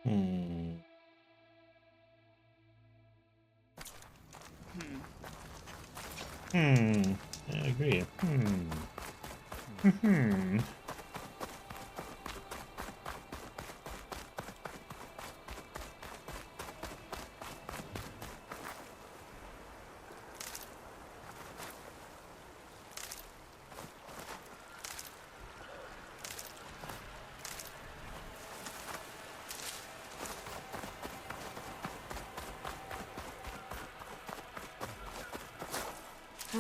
Hmm. Hmm. I agree. Hmm. Hmm.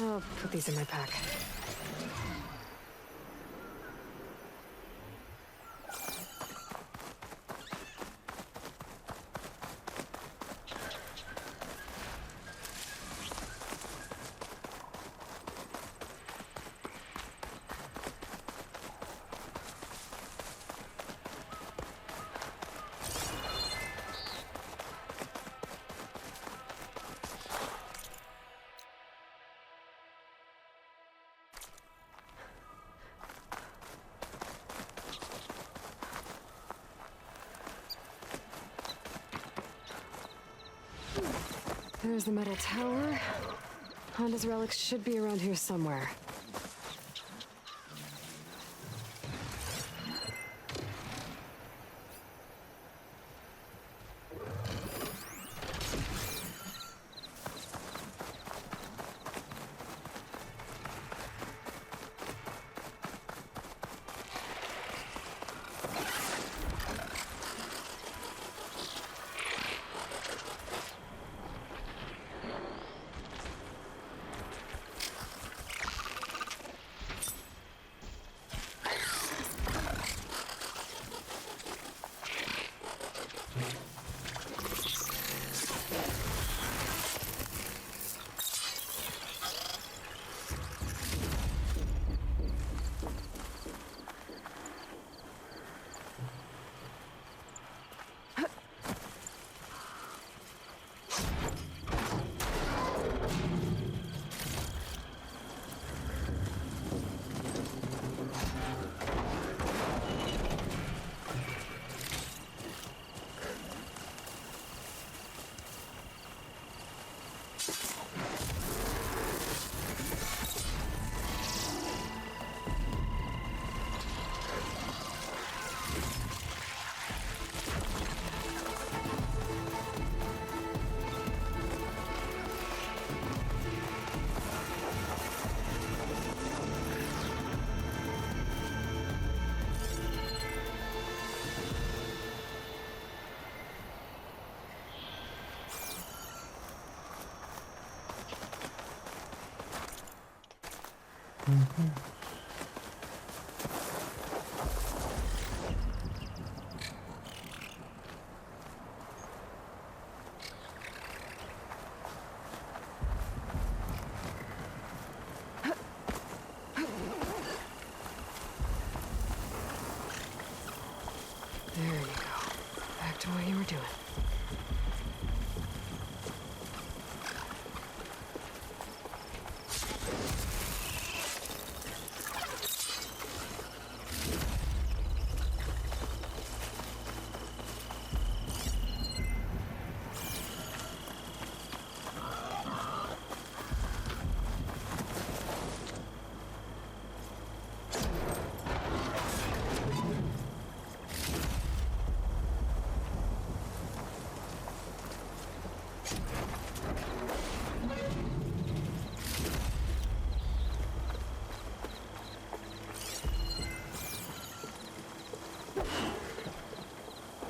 I'll put these in my pack. There's the metal tower. Honda's relics should be around here somewhere. There you go. Back to what you were doing.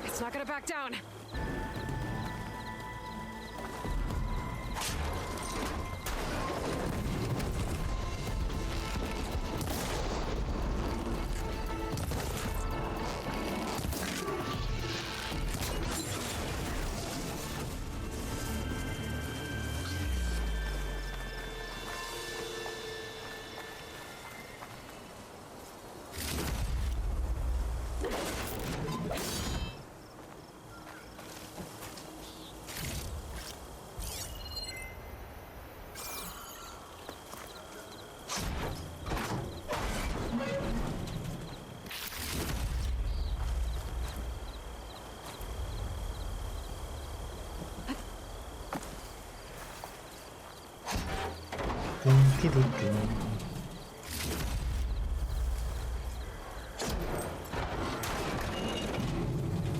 It's not gonna back down.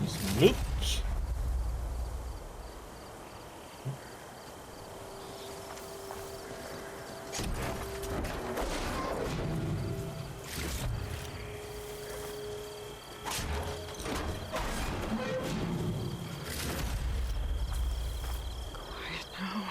Some loot. Quiet now.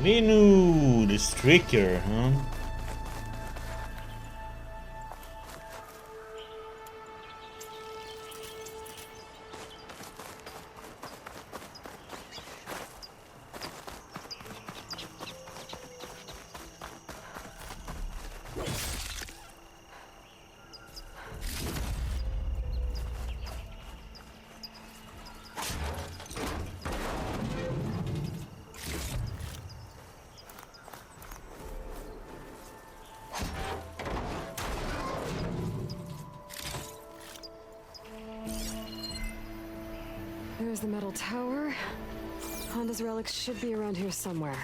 Renu, the striker, huh? There's the metal tower. Honda's relics should be around here somewhere.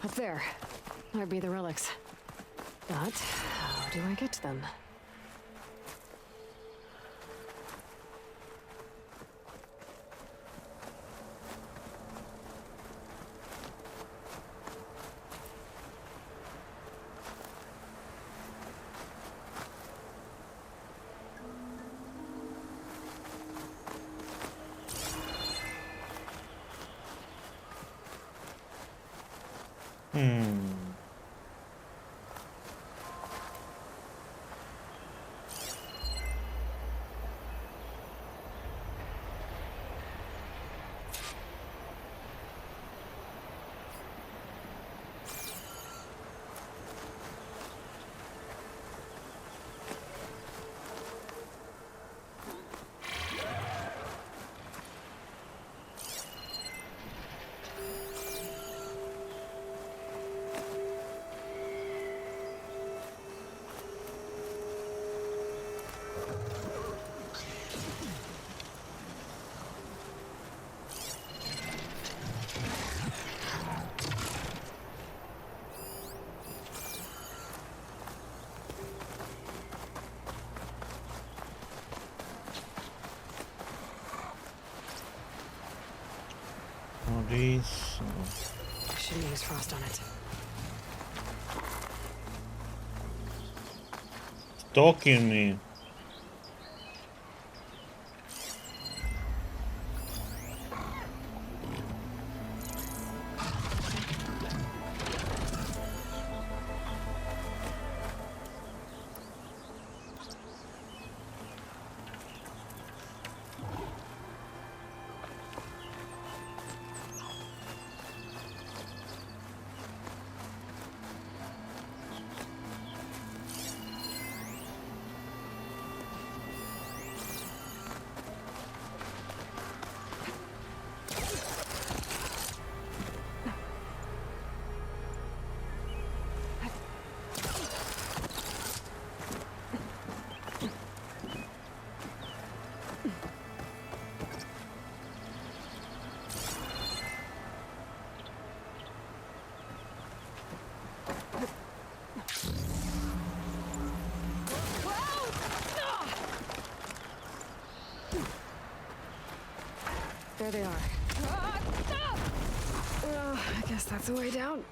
Up there. Might be the relics. But how do I get to them? of these. Shouldn't use frost on it. Stalking me. There they are. I guess that's the way down.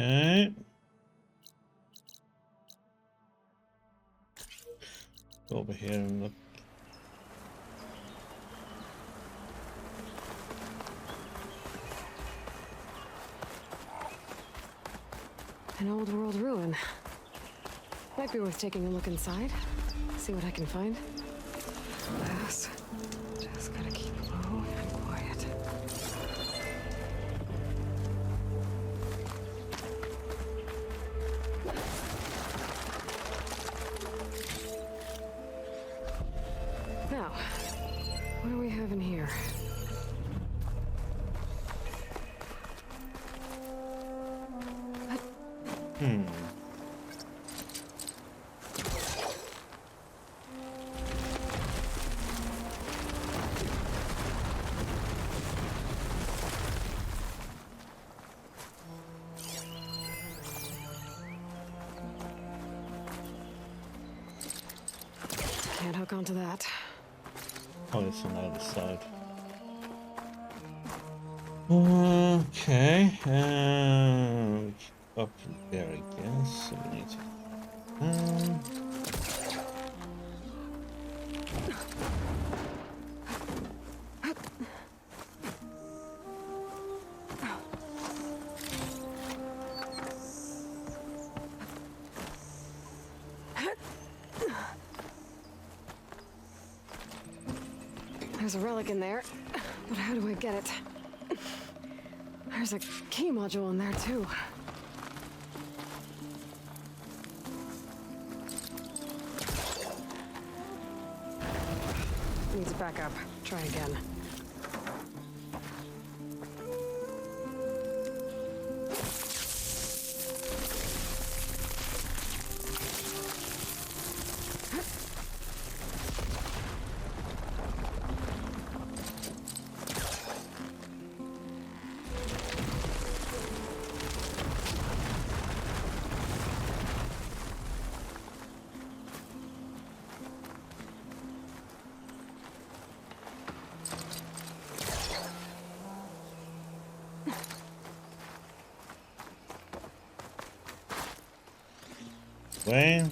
Okay. Go over here and look. An old world ruin. Might be worth taking a look inside. See what I can find. Yes. Just gotta keep low and quiet. Now, what do we have in here? Can't hook onto that. Oh, it's on the other side. Okay. Up there, I guess. So we need to. There's a relic in there, but how do I get it? There's a key module in there, too. Needs backup. Try again. Wayne?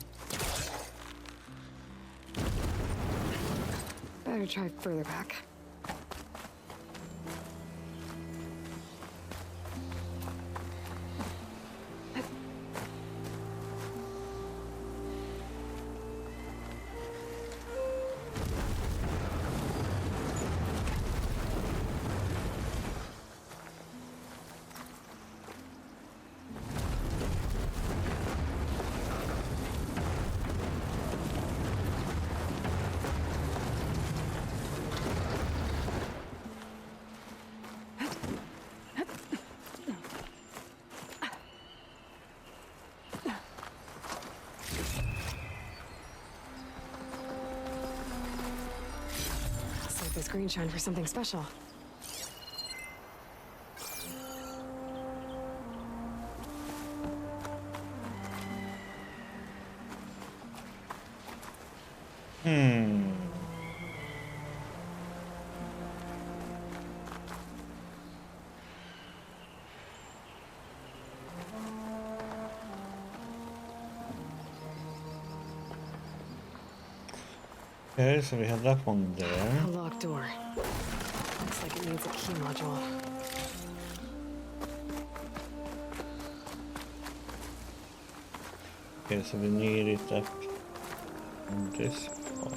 Better try further back. Save this green shine for something special. Hmm. Okay, so we have that one there. A locked door. Looks like it needs a key module. Okay, so we need it up on this part.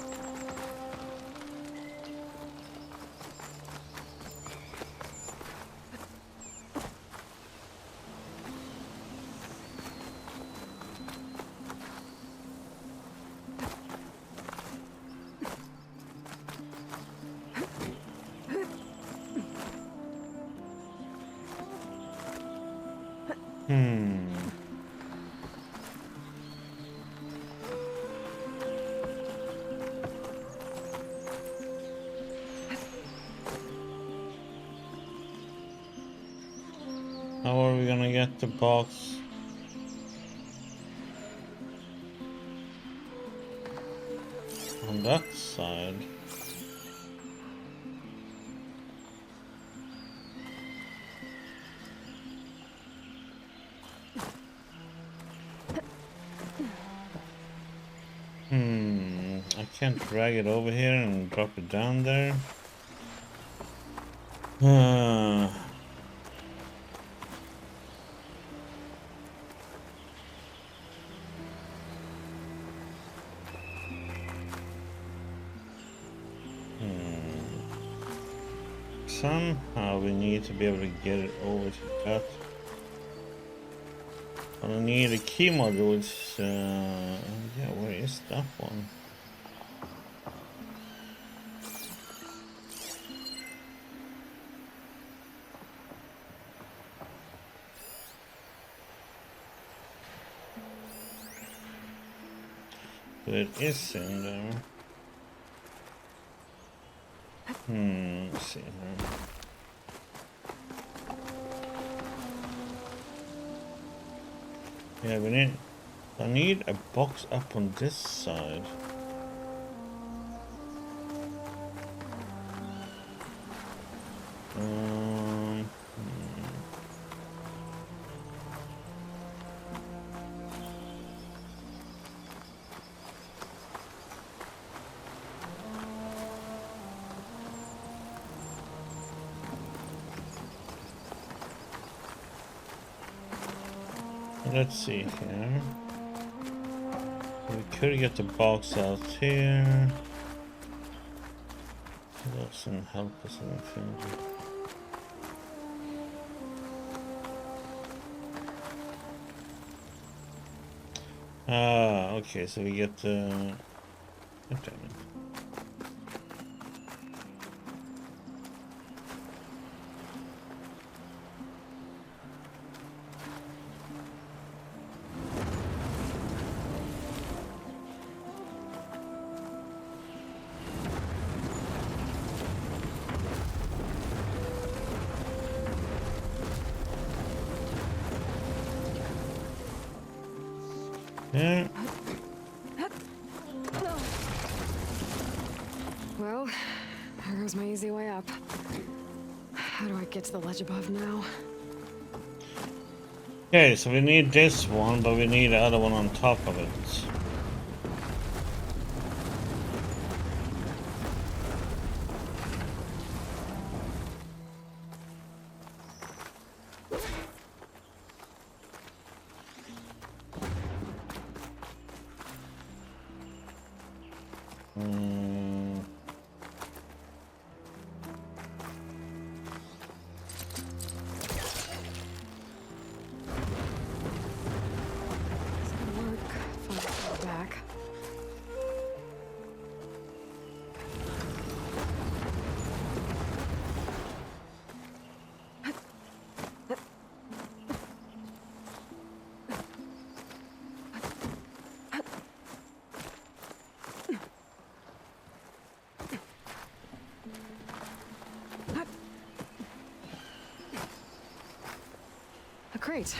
Hmm. How are we gonna get the box on that side? I can't drag it over here and drop it down there. Somehow we need to be able to get it over to that. But I need a key module. It's, yeah, where is that one? It is in there. Let's see here. Yeah, I need a box up on this side. Let's see here. We could get the box out here. It doesn't help us anything. Ah, okay, so we get the... Oh, damn it. Yeah. Well, there goes my easy way up. How do I get to the ledge above now? Okay, so we need this one, but we need the other one on top of it. Great.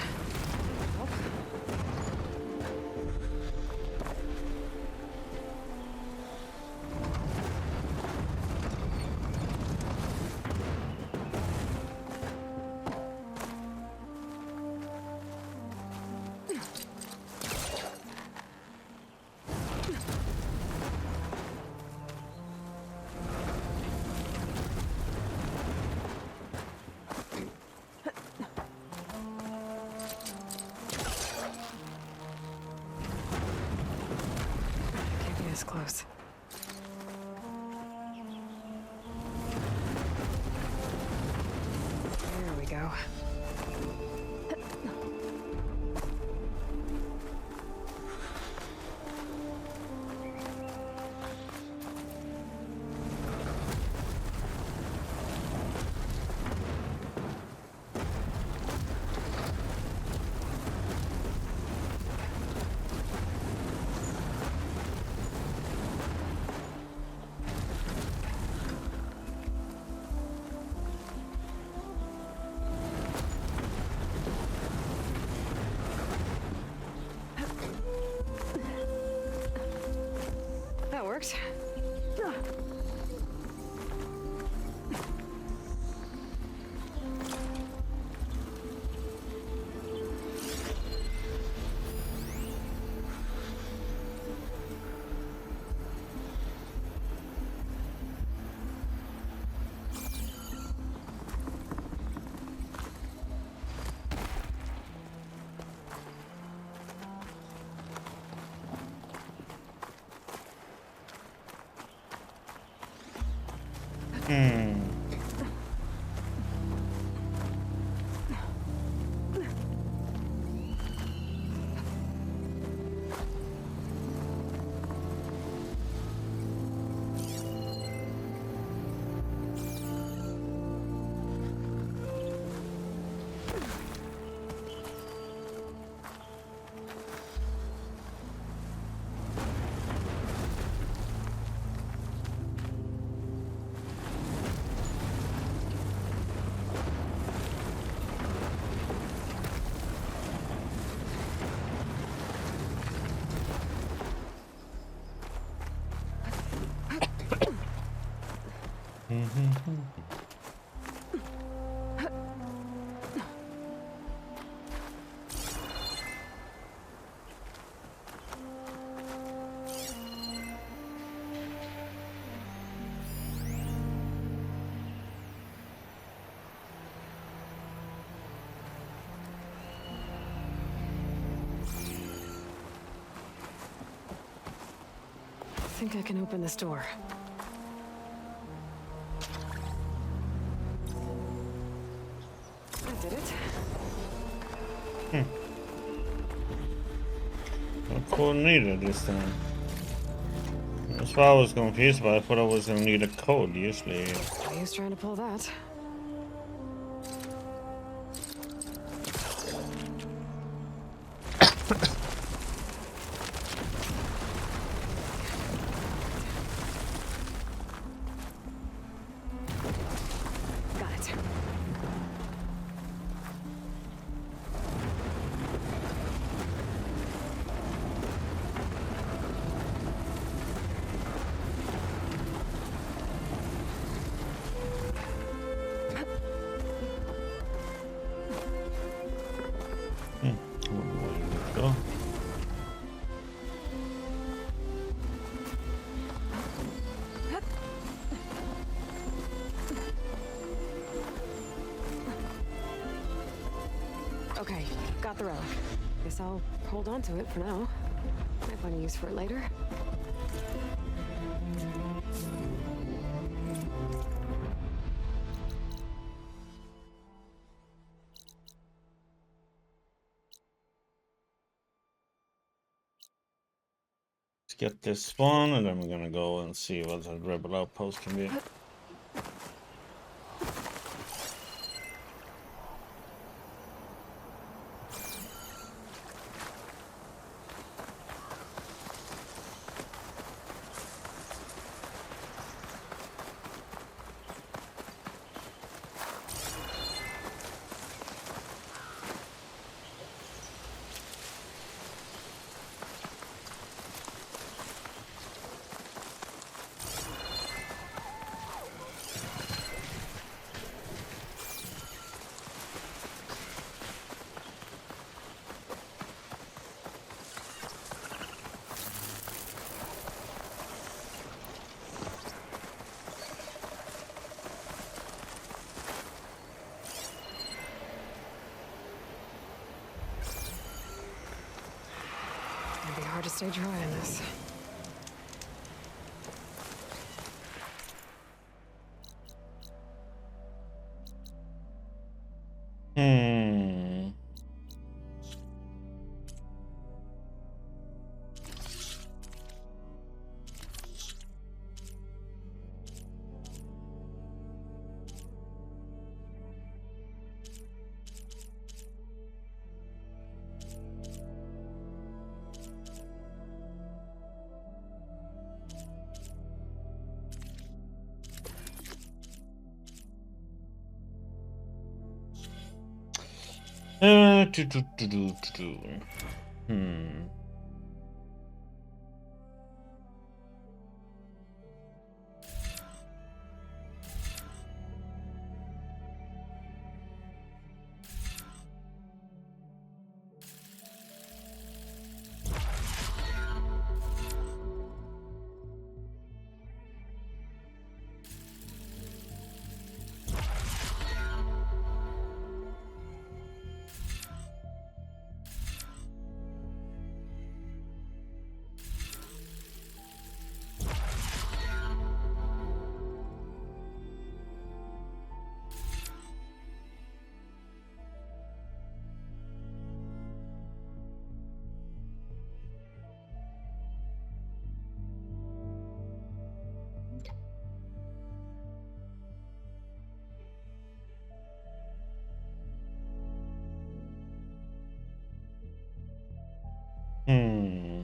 this close. There we go. That works. I think I can open this door. That did it. I couldn't need it this time. That's why I was confused, but I thought I was gonna need a code usually. He was trying to pull that. Okay, got the relic. Guess I'll hold on to it for now. Might find a use for it later. Let's get this one, and then we're gonna go and see what the rebel outpost can be. It'd be hard to stay dry on this. Hmm. Hmm.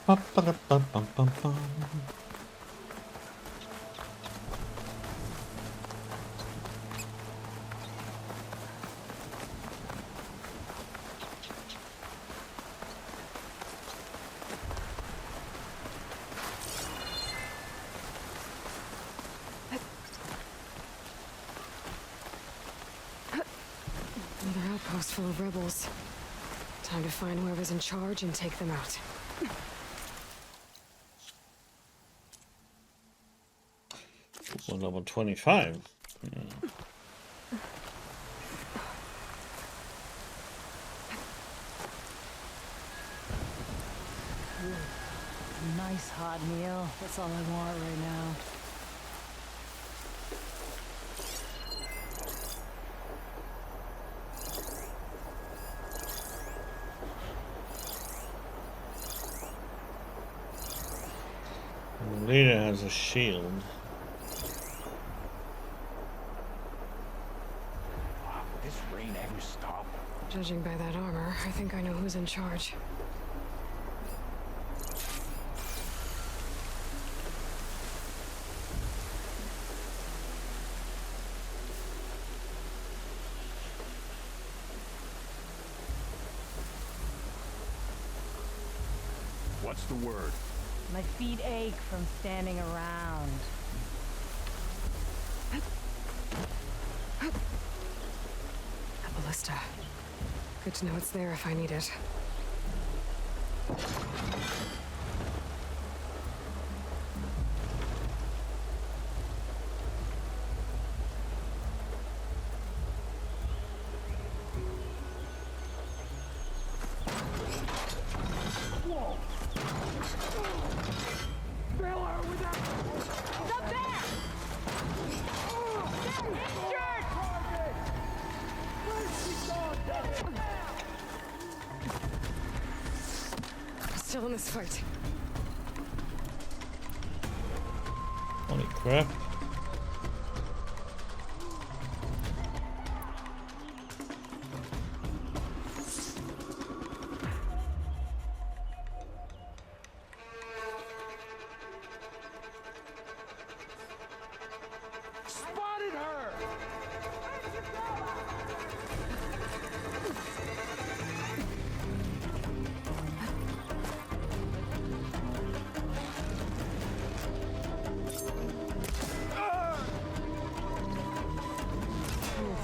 Ba-ba-da-ba-bum-bum-bum. Another outpost full of rebels. Time to find whoever's in charge and take them out. Well, level 25. Nice hot meal. That's all I want right now. The leader has a shield. This rain ever stop? Judging by that armor, I think I know who's in charge. What's the word? My feet ache from standing around. A ballista. Good to know it's there if I need it. Still in this fight. Holy crap. Spotted her!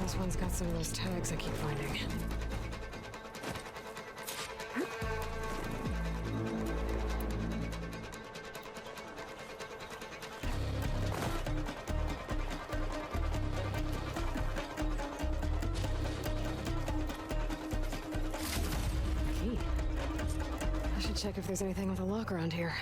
This one's got some of those tags I keep finding. check if there's anything with a lock around here.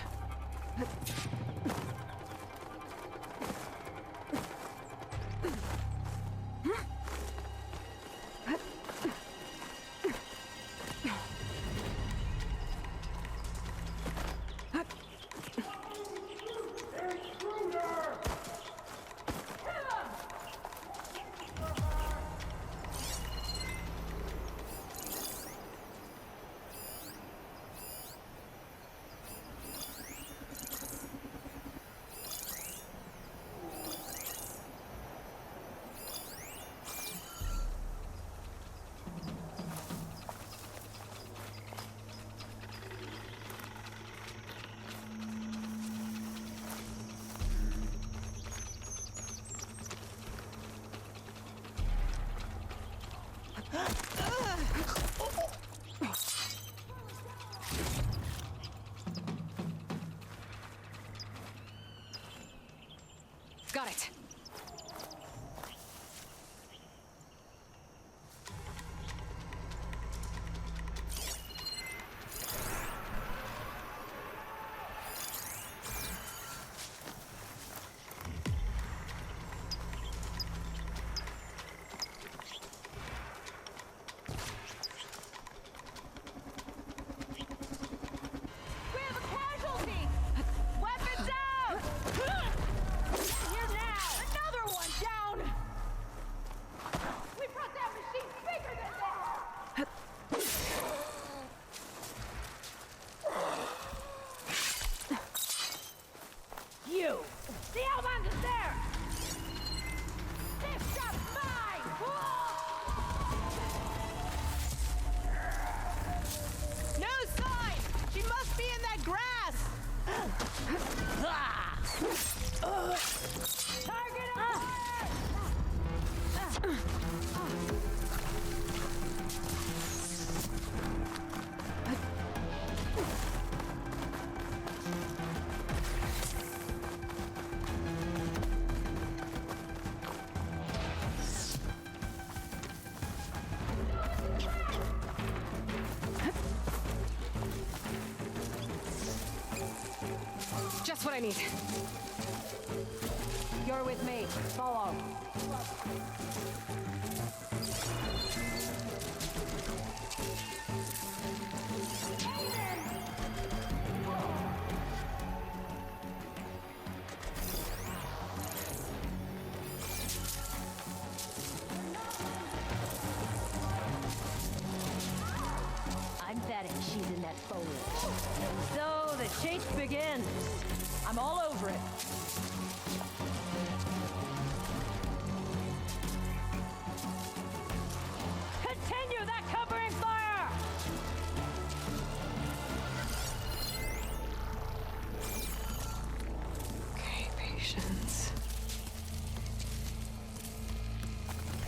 Got it. We have a casualty! Weapons out! Here now! Another one down! We brought that machine bigger than that! You! The Almond is there! This shot's mine! No sign! She must be in that grass! Target acquired! Just what I need. You're with me. Follow. I'm betting she's in that foliage. And so the chase begins. I'm all over it. Continue that covering fire! Okay, patience.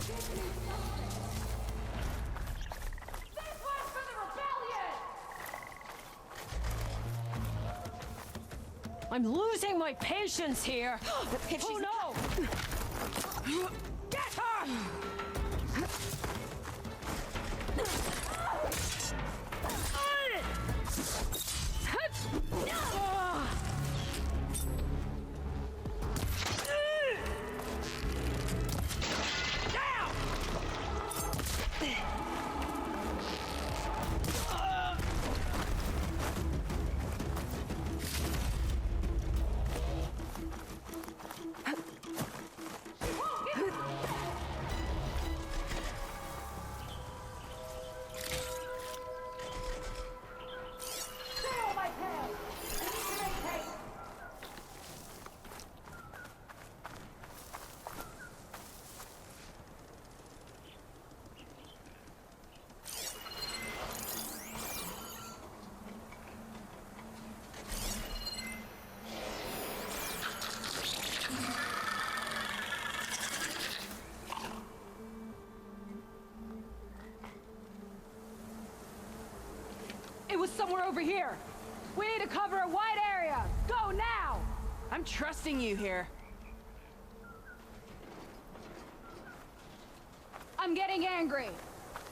This one's for the rebellion! I'm losing my patience here. Oh no! Get her! It was somewhere over here. We need to cover a wide area. Go now! I'm trusting you here. I'm getting angry.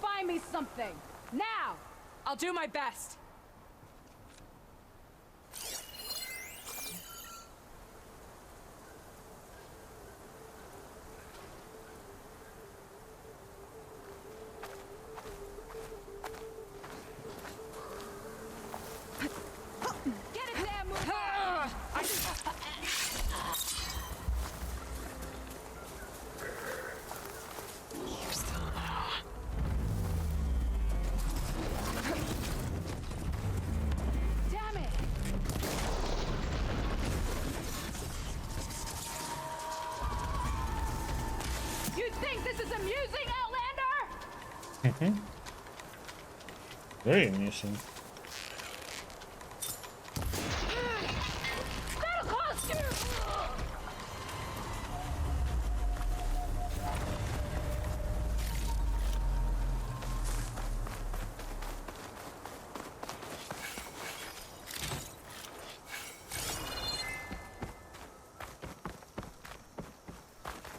Find me something. Now! I'll do my best. Mm-hmm. Very amusing. That'll cost you!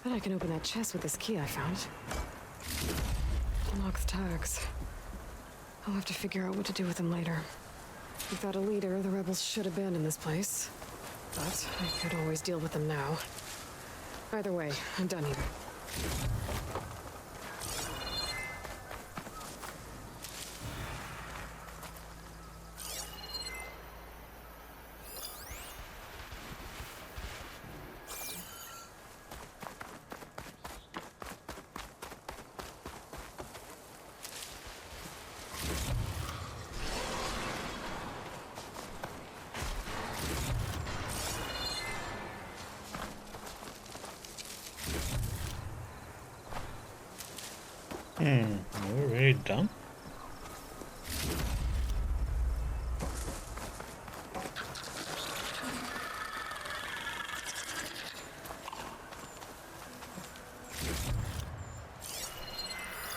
Bet I can open that chest with this key I found. Unlock the tags. I'll have to figure out what to do with them later. Without a leader, the rebels should abandon this place. But I could always deal with them now. Either way, I'm done here. We're already done?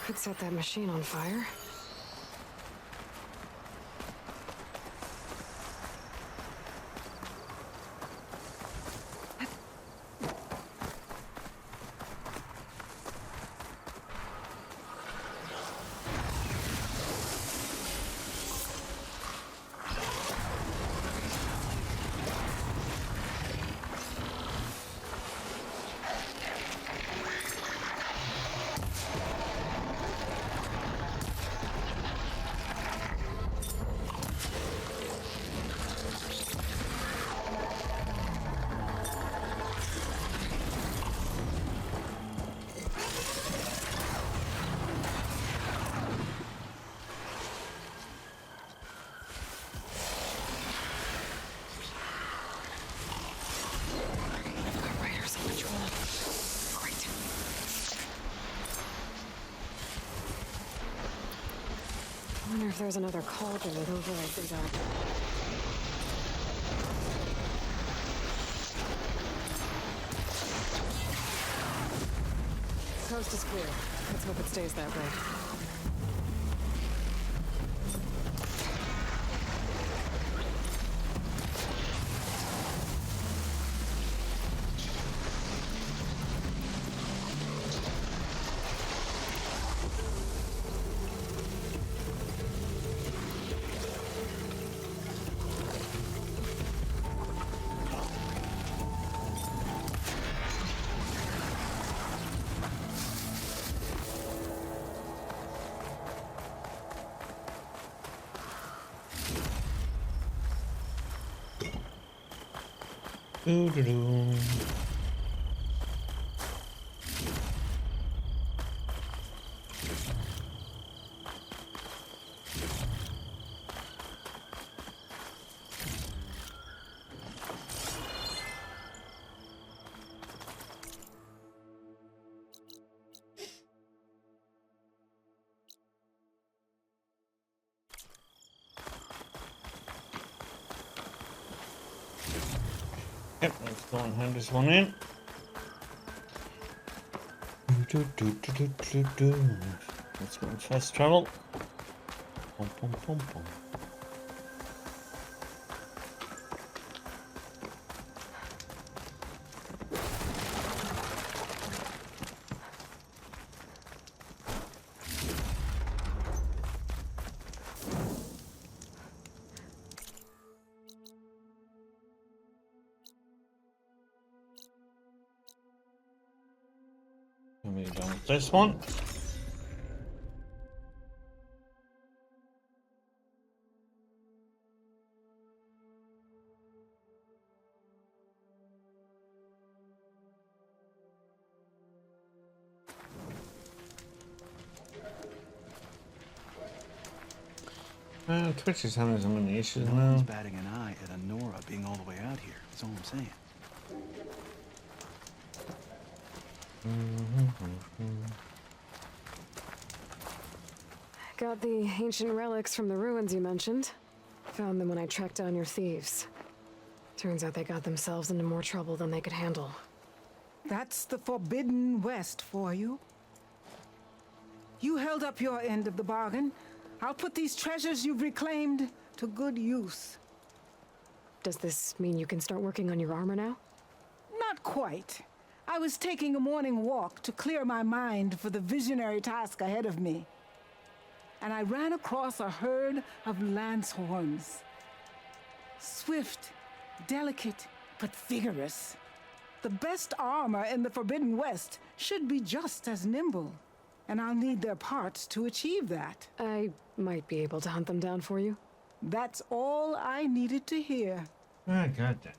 Could set that machine on fire. Riders on patrol. Great. I wonder if there's another cauldron with override things out. Coast is clear. Let's hope it stays that way. Doo-doo-doo. Yep, let's go and hand this one in. Let's go and fast travel. Pum, pum, pum, pum. Let me done with this one. Twitch is having so many issues No one's now. batting an eye at Honora being all the way out here. That's all I'm saying. Got the ancient relics from the ruins you mentioned. Found them when I tracked down your thieves. Turns out they got themselves into more trouble than they could handle. That's the Forbidden West for you. You held up your end of the bargain. I'll put these treasures you've reclaimed to good use. Does this mean you can start working on your armor now? Not quite. I was taking a morning walk to clear my mind for the visionary task ahead of me. And I ran across a herd of lance horns. Swift, delicate, but vigorous. The best armor in the Forbidden West should be just as nimble. And I'll need their parts to achieve that. I might be able to hunt them down for you. That's all I needed to hear. Ah, goddamn.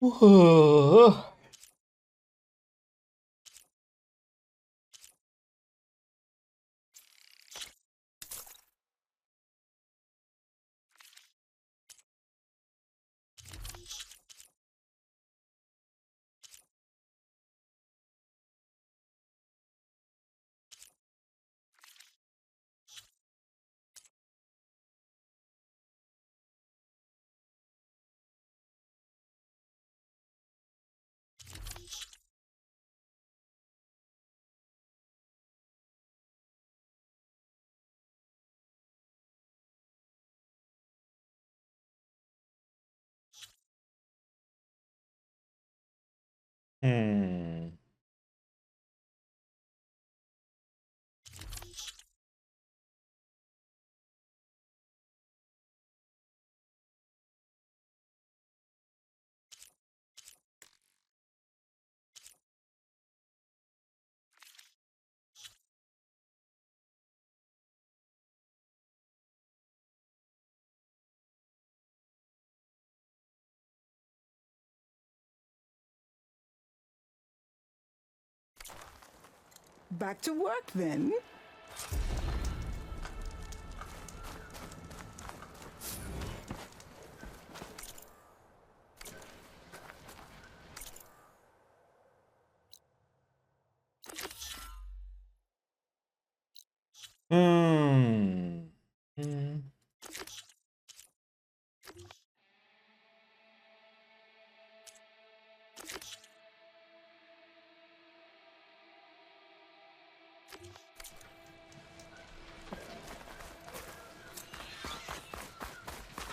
Whoa. Hmm. Back to work then. Hmm. Hmm.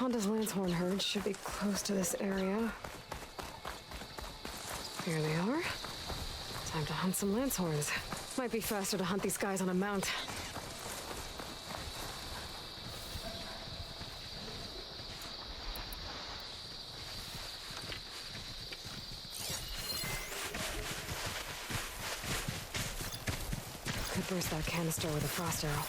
Honda's Lancehorn herd should be close to this area. Here they are. Time to hunt some Lancehorns. Might be faster to hunt these guys on a mount. Could burst that canister with a frost arrow.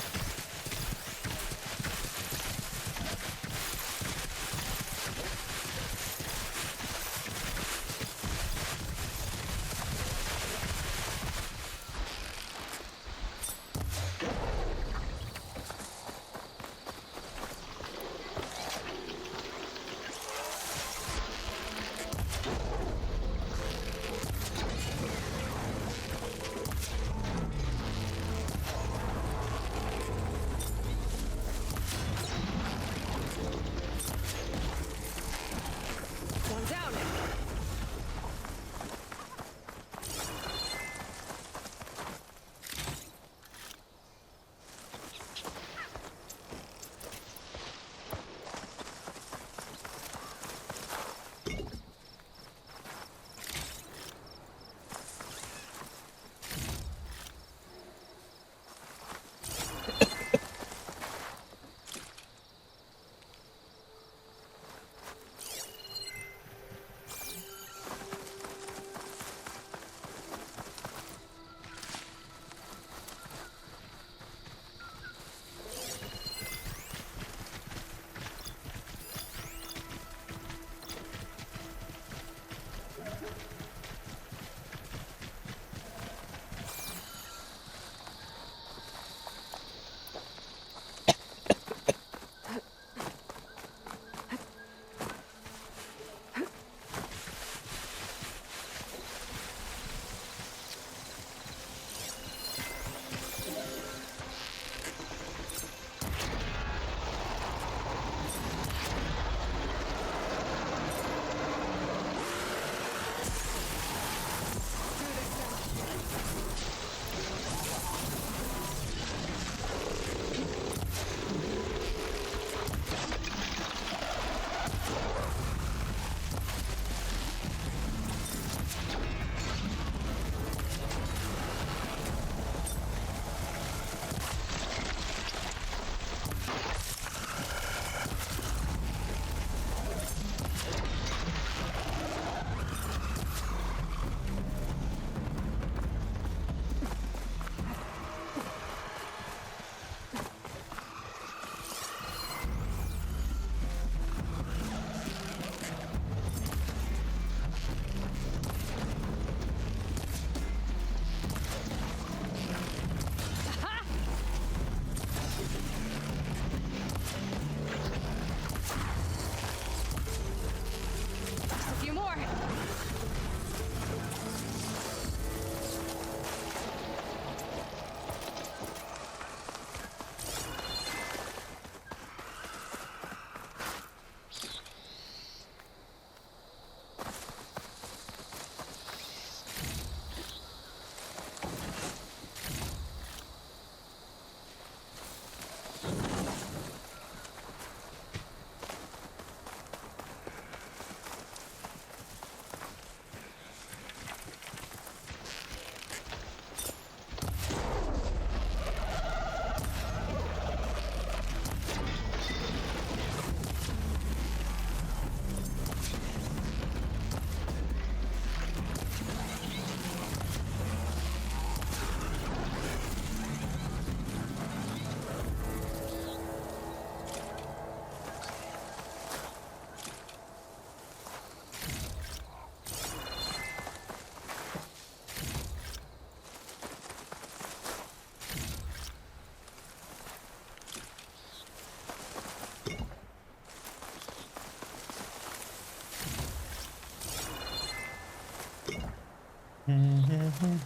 Another one.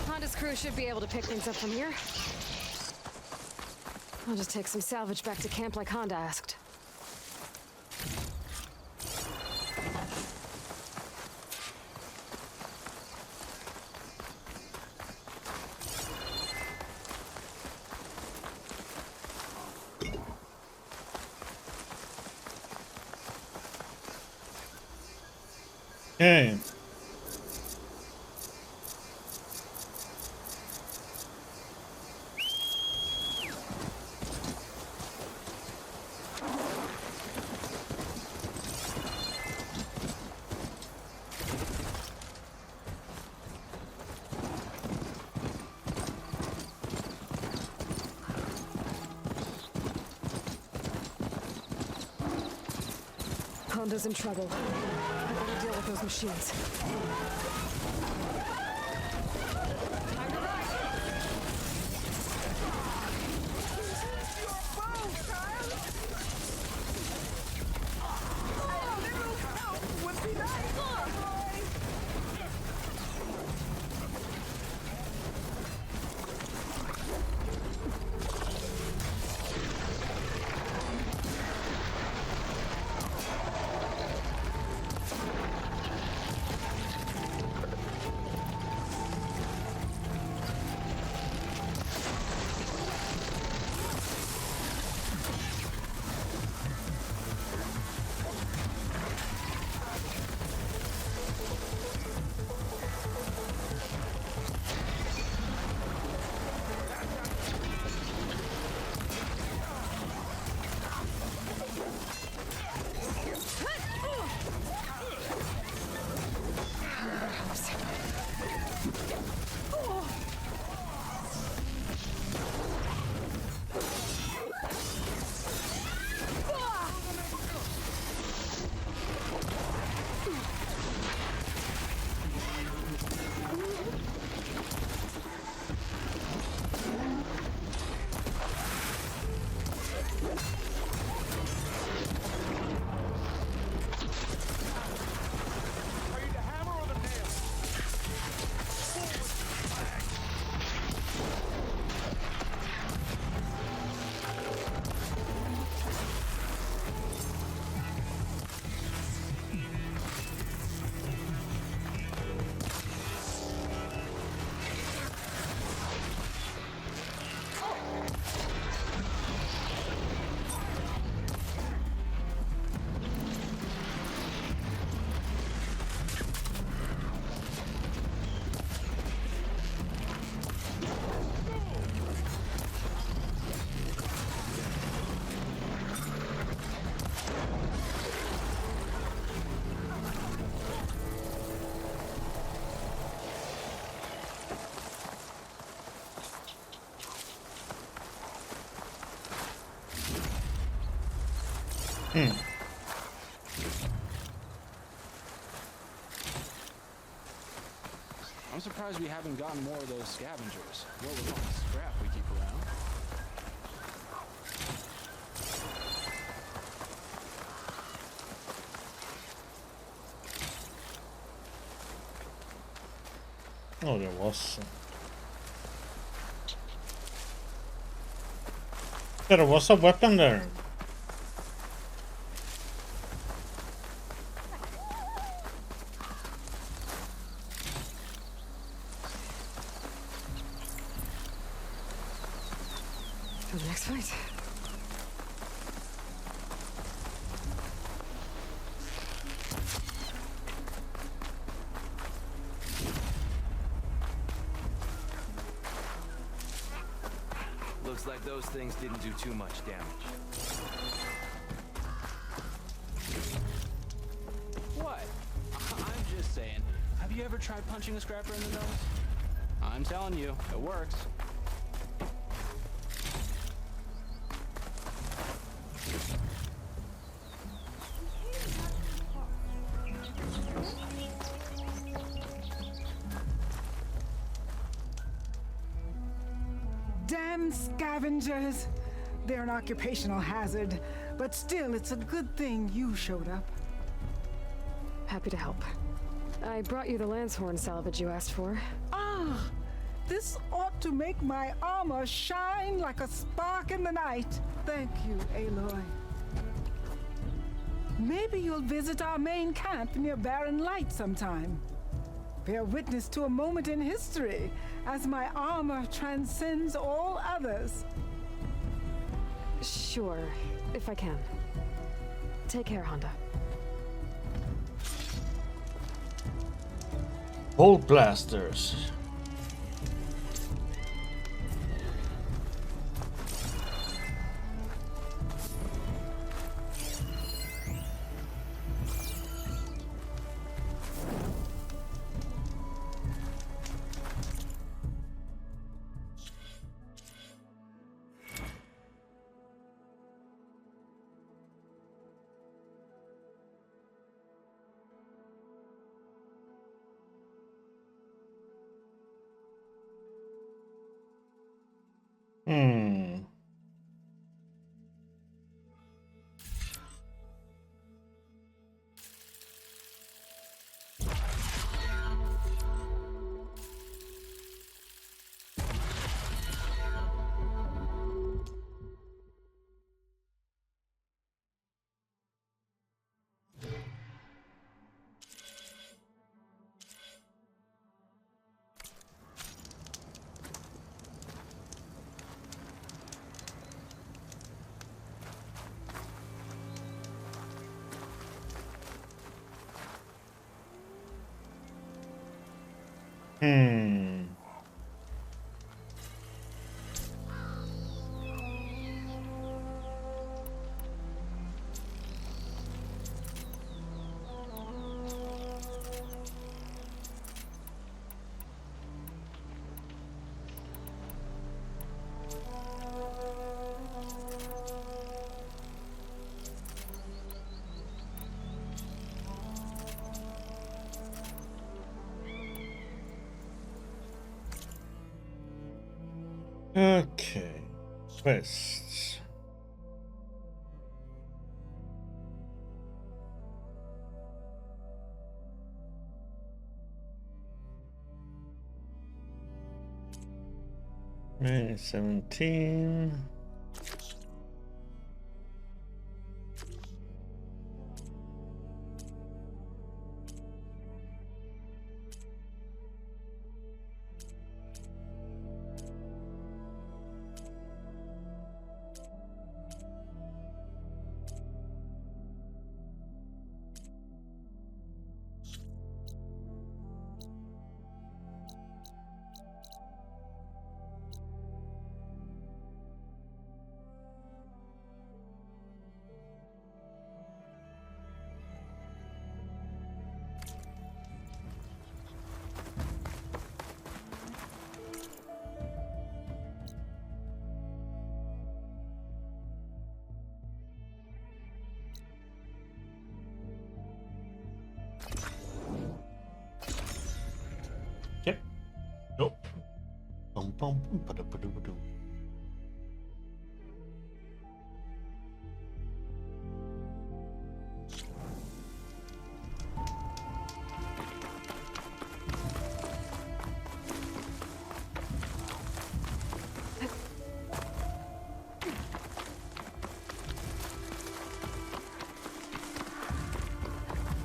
Honda's crew should be able to pick things up from here. I'll just take some salvage back to camp like Honda asked. Okay. Honda's in trouble. I gotta deal with those machines. I'm surprised we haven't gotten more of those scavengers. What with all the scrap we keep around? Oh, there was some. There was a weapon there. For the next fight. Looks like those things didn't do too much damage. Have you ever tried punching a scrapper in the nose? I'm telling you, it works. Damn scavengers! They're an occupational hazard, but still, it's a good thing you showed up. Happy to help. I brought you the Lancehorn salvage you asked for. Ah! This ought to make my armor shine like a spark in the night. Thank you, Aloy. Maybe you'll visit our main camp near Barren Light sometime. Bear witness to a moment in history as my armor transcends all others. Sure, if I can. Take care, Honda. Bolt blasters. Hmm. Hmm. Okay. Quests. Right, 17. Yep. Nope. Bum, bum, bum, ba-da, ba-da, ba-da.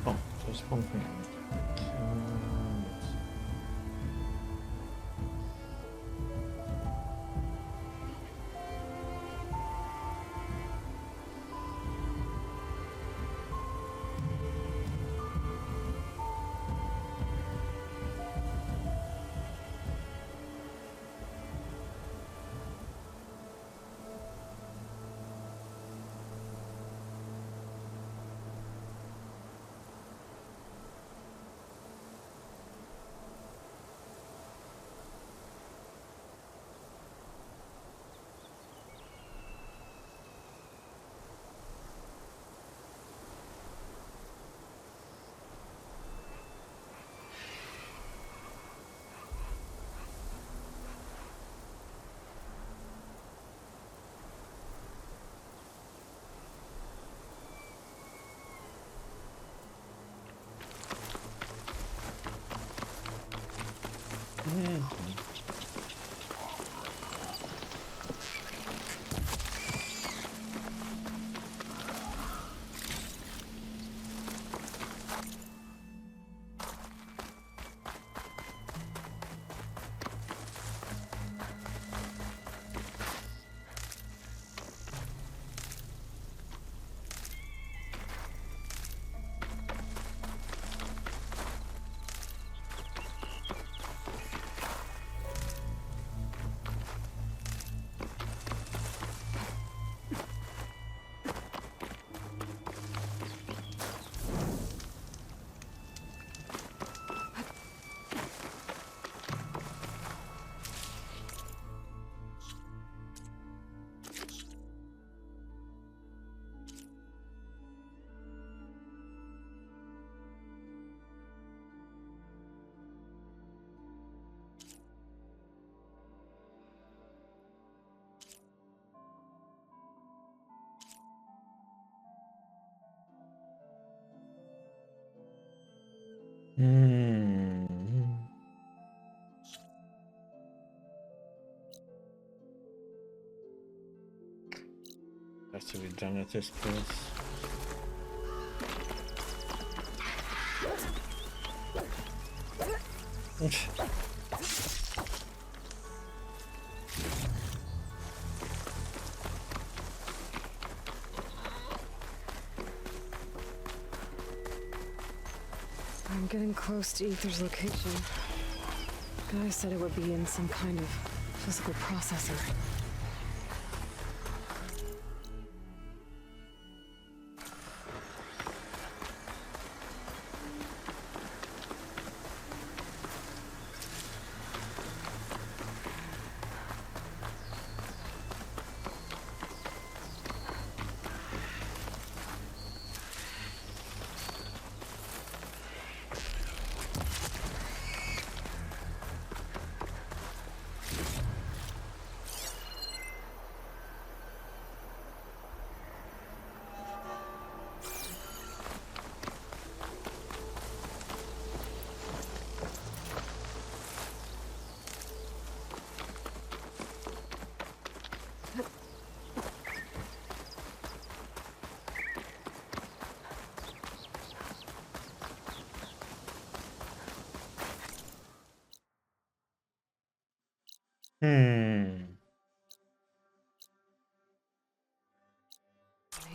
Oh, just one thing. Has to be done at this place. I'm getting close to Ether's location. Guy said it would be in some kind of physical processor.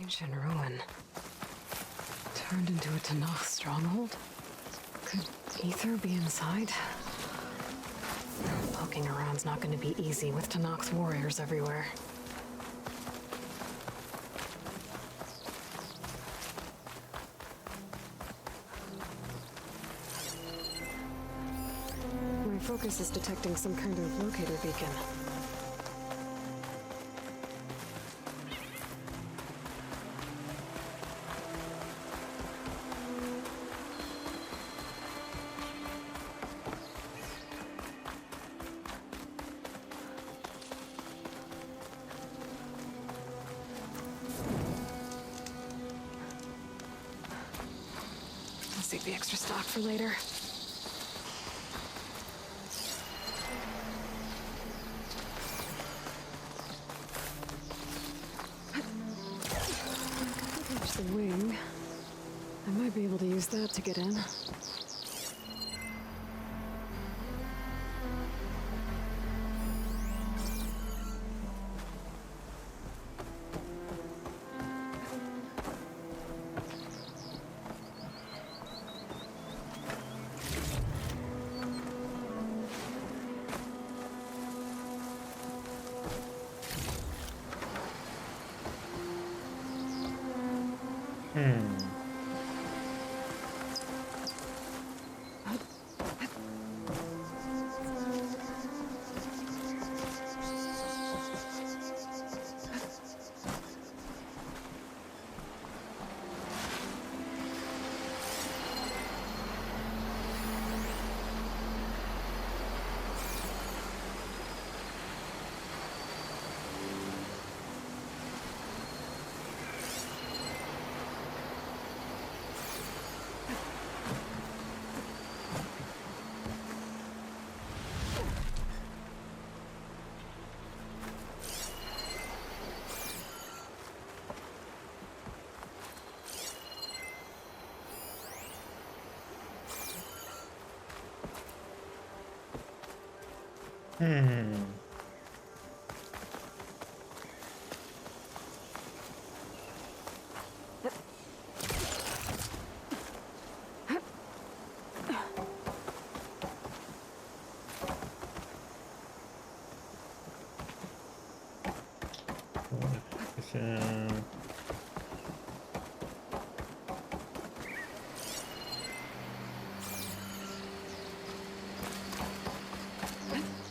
Ancient ruin. Turned into a Tanakh stronghold? Could Ether be inside? Poking around's not going to be easy with Tanakh's warriors everywhere. My focus is detecting some kind of locator beacon. Save the extra stock for later. Catch the wing. I might be able to use that to get in.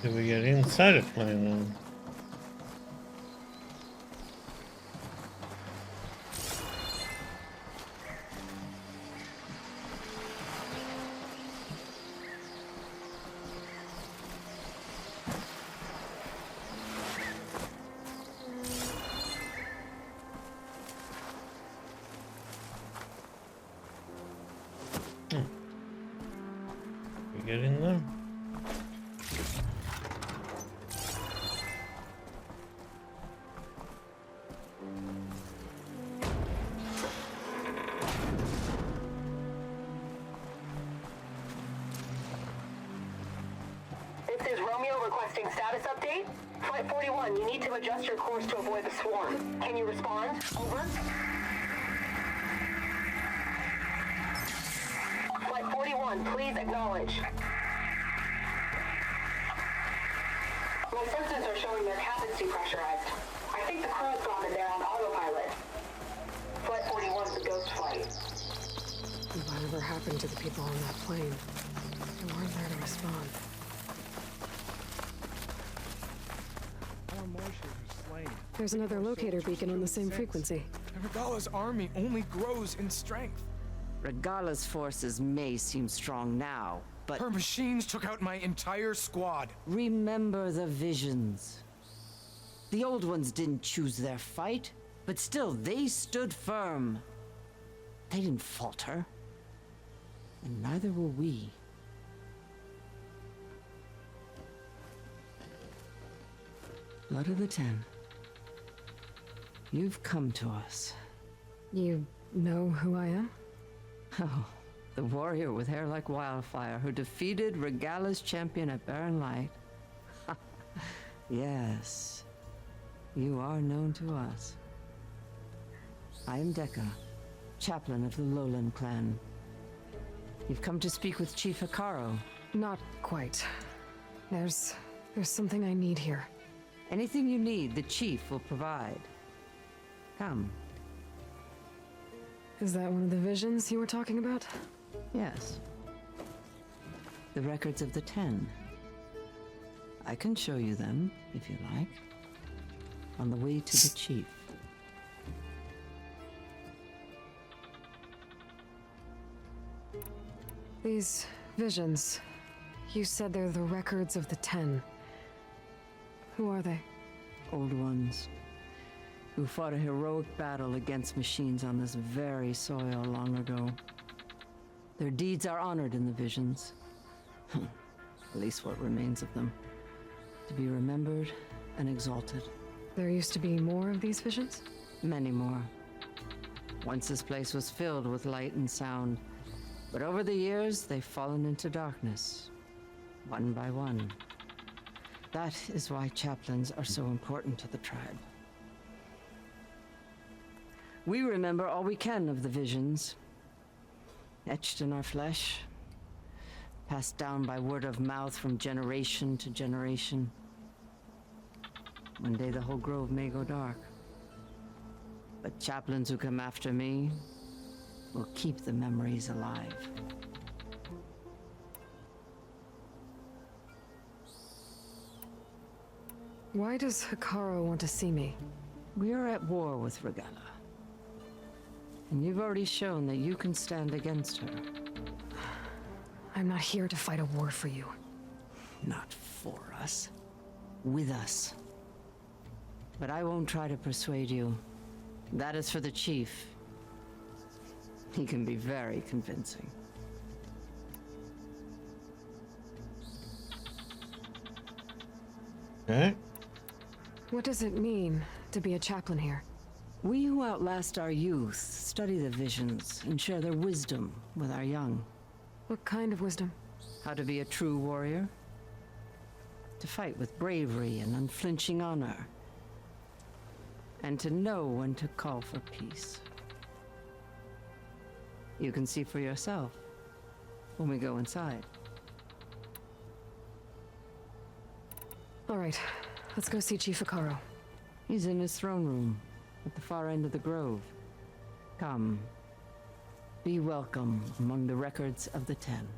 Did we get inside the plane then? We get in there? This is Romeo requesting status update. Flight 41, you need to adjust your course to avoid the swarm. Can you respond? Over. Flight 41, please acknowledge. My sensors are showing their cabin's depressurized. I think the crew's gone and they're on autopilot. Flight 41 is a ghost flight. Whatever happened to the people on that plane? They weren't there to respond. Poor Marshall was slain. There's another locator beacon on the same frequency. Regala's army only grows in strength. Regala's forces may seem strong now, but Her machines took out my entire squad. remember the visions. The old ones didn't choose their fight, but still they stood firm. They didn't falter. And neither will we. Blood of the Ten. You've come to us. You know who I am? Oh, the warrior with hair like wildfire who defeated Regala's champion at Barren Light. Yes, you are known to us. I am Dekka, chaplain of the Lowland clan. You've come to speak with Chief Hikaro. Not quite. There's something I need here. Anything you need, the chief will provide. Come. Is that one of the visions you were talking about? Yes. The records of the 10. I can show you them, if you like. On the way to the chief. These visions, you said they're the records of the 10. Who are they? Old ones. Who fought a heroic battle against machines on this very soil long ago. Their deeds are honored in the visions. At least what remains of them. To be remembered and exalted. There used to be more of these visions? Many more. Once this place was filled with light and sound. But over the years, they've fallen into darkness. One by one. That is why chaplains are so important to the tribe. We remember all we can of the visions. Etched in our flesh. Passed down by word of mouth from generation to generation. One day the whole grove may go dark. But chaplains who come after me will keep the memories alive. Why does Hikaro want to see me? We are at war with Regala. And you've already shown that you can stand against her. I'm not here to fight a war for you. Not for us. With us. But I won't try to persuade you. That is for the chief. He can be very convincing. Okay. What does it mean to be a chaplain here? We who outlast our youth study the visions and share their wisdom with our young. What kind of wisdom? How to be a true warrior. to fight with bravery and unflinching honor, and to know when to call for peace. You can see for yourself when we go inside. All right, let's go see Chief Akaro. He's in his throne room at the far end of the grove. Come, be welcome among the records of the Ten.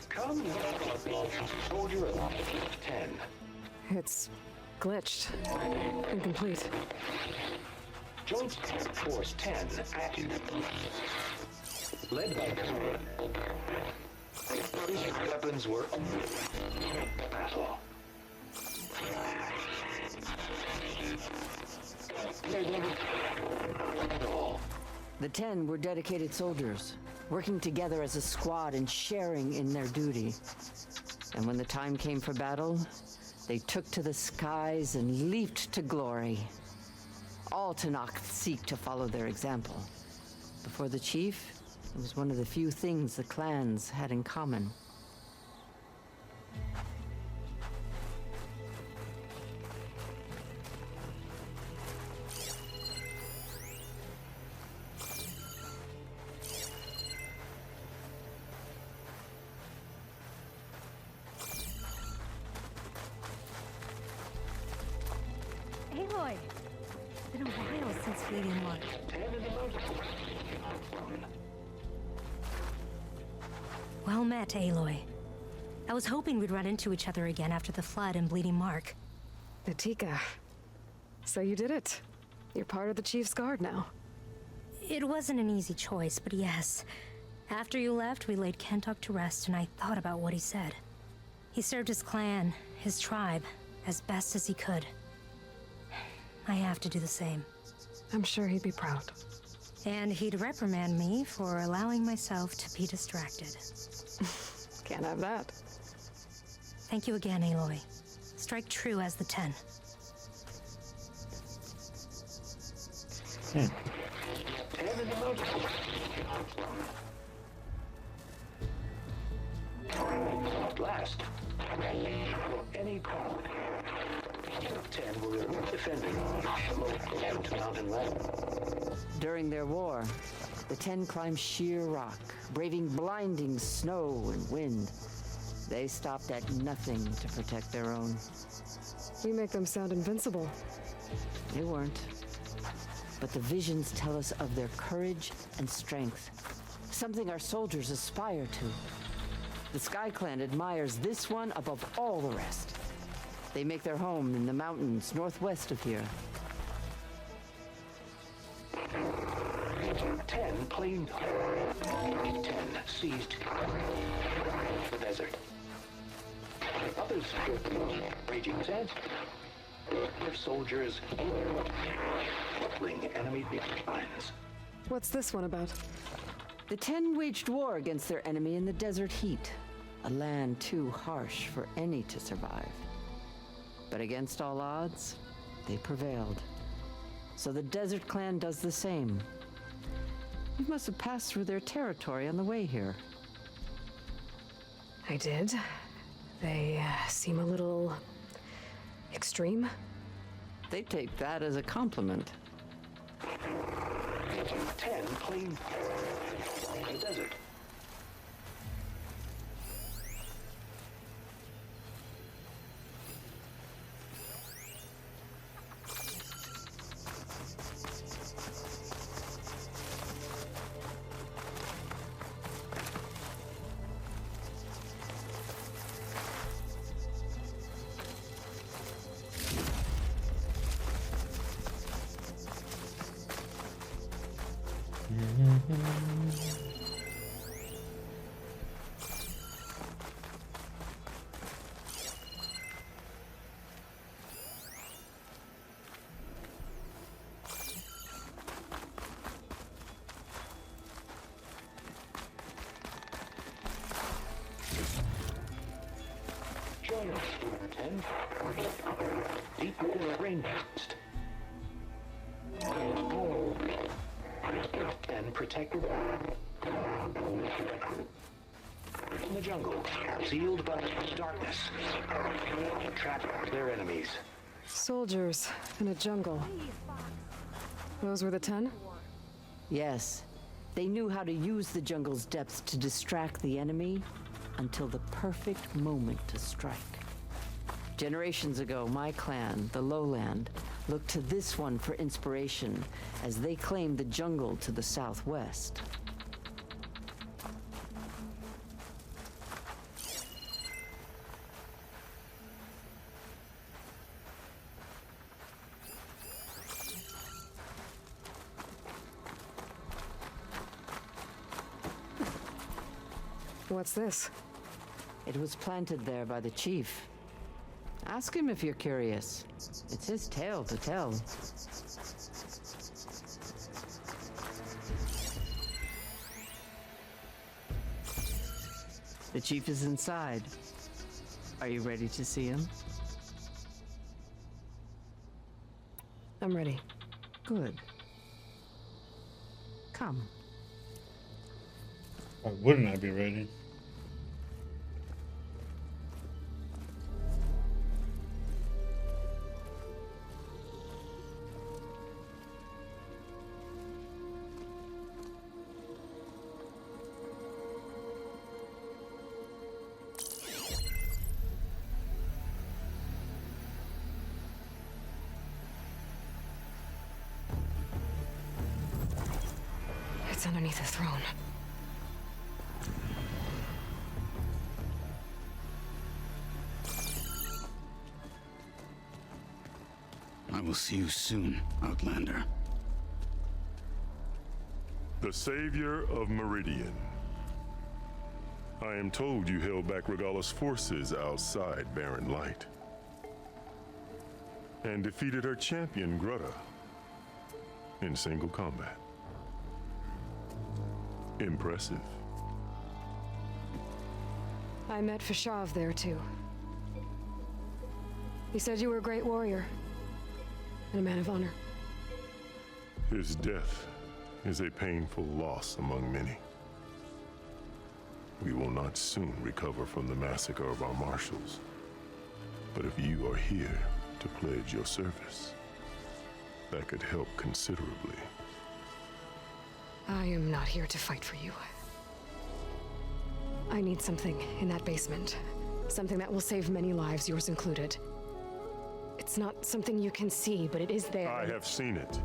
Come, soldier of 10. It's glitched. Incomplete. Joint Force 10 active. Led by weapons were battle. The 10 were dedicated soldiers, working together as a squad and sharing in their duty. And when the time came for battle, they took to the skies and leaped to glory. All Tenakth seek to follow their example. Before the chief, it was one of the few things the clans had in common. Aloy! It's been a while since Bleeding Mark. Well met, Aloy. I was hoping we'd run into each other again after the flood and Bleeding Mark. Natika. So you did it. You're part of the Chief's Guard now. It wasn't an easy choice, but yes. After you left, we laid Kentok to rest, and I thought about what he said. He served his clan, his tribe, as best as he could. I have to do the same. I'm sure he'd be proud. And he'd reprimand me for allowing myself to be distracted. Can't have that. Thank you again, Aloy. Strike true as the 10. Last, any problem. 10 were defending the mountain land. During their war, the 10 climbed sheer rock, braving blinding snow and wind. They stopped at nothing to protect their own. You make them sound invincible. They weren't. But the visions tell us of their courage and strength, something our soldiers aspire to. The Sky Clan admires this one above all the rest. They make their home in the mountains northwest of here. 10 claimed. 10 seized the desert. Others raging sands. Their soldiers battling enemy lines. What's this one about? The 10 waged war against their enemy in the desert heat, a land too harsh for any to survive. But against all odds, they prevailed. So the Desert Clan does the same. You must have passed through their territory on the way here. I did. They seem a little extreme. They take that as a compliment. 10 claimed the desert. deep rainforest. And protected in the jungle, sealed by darkness. Trap their enemies. Soldiers in a jungle. Those were the 10? Yes. They knew how to use the jungle's depths to distract the enemy until the perfect moment to strike. Generations ago, my clan, the Lowland, looked to this one for inspiration as they claimed the jungle to the southwest. What's this? It was planted there by the chief. Ask him if you're curious. It's his tale to tell. The chief is inside. Are you ready to see him? I'm ready. Good. Come. Why wouldn't I be ready? It's underneath the throne. I will see you soon, Outlander. The savior of Meridian. I am told you held back Regalla's forces outside Barren Light. And defeated her champion, Grutta, in single combat. Impressive. I met Fashav there too. He said you were a great warrior. And a man of honor. His death is a painful loss among many. We will not soon recover from the massacre of our marshals. But if you are here to pledge your service, that could help considerably. I am not here to fight for you. I need something in that basement. Something that will save many lives, yours included. It's not something you can see, but it is there. I have seen it.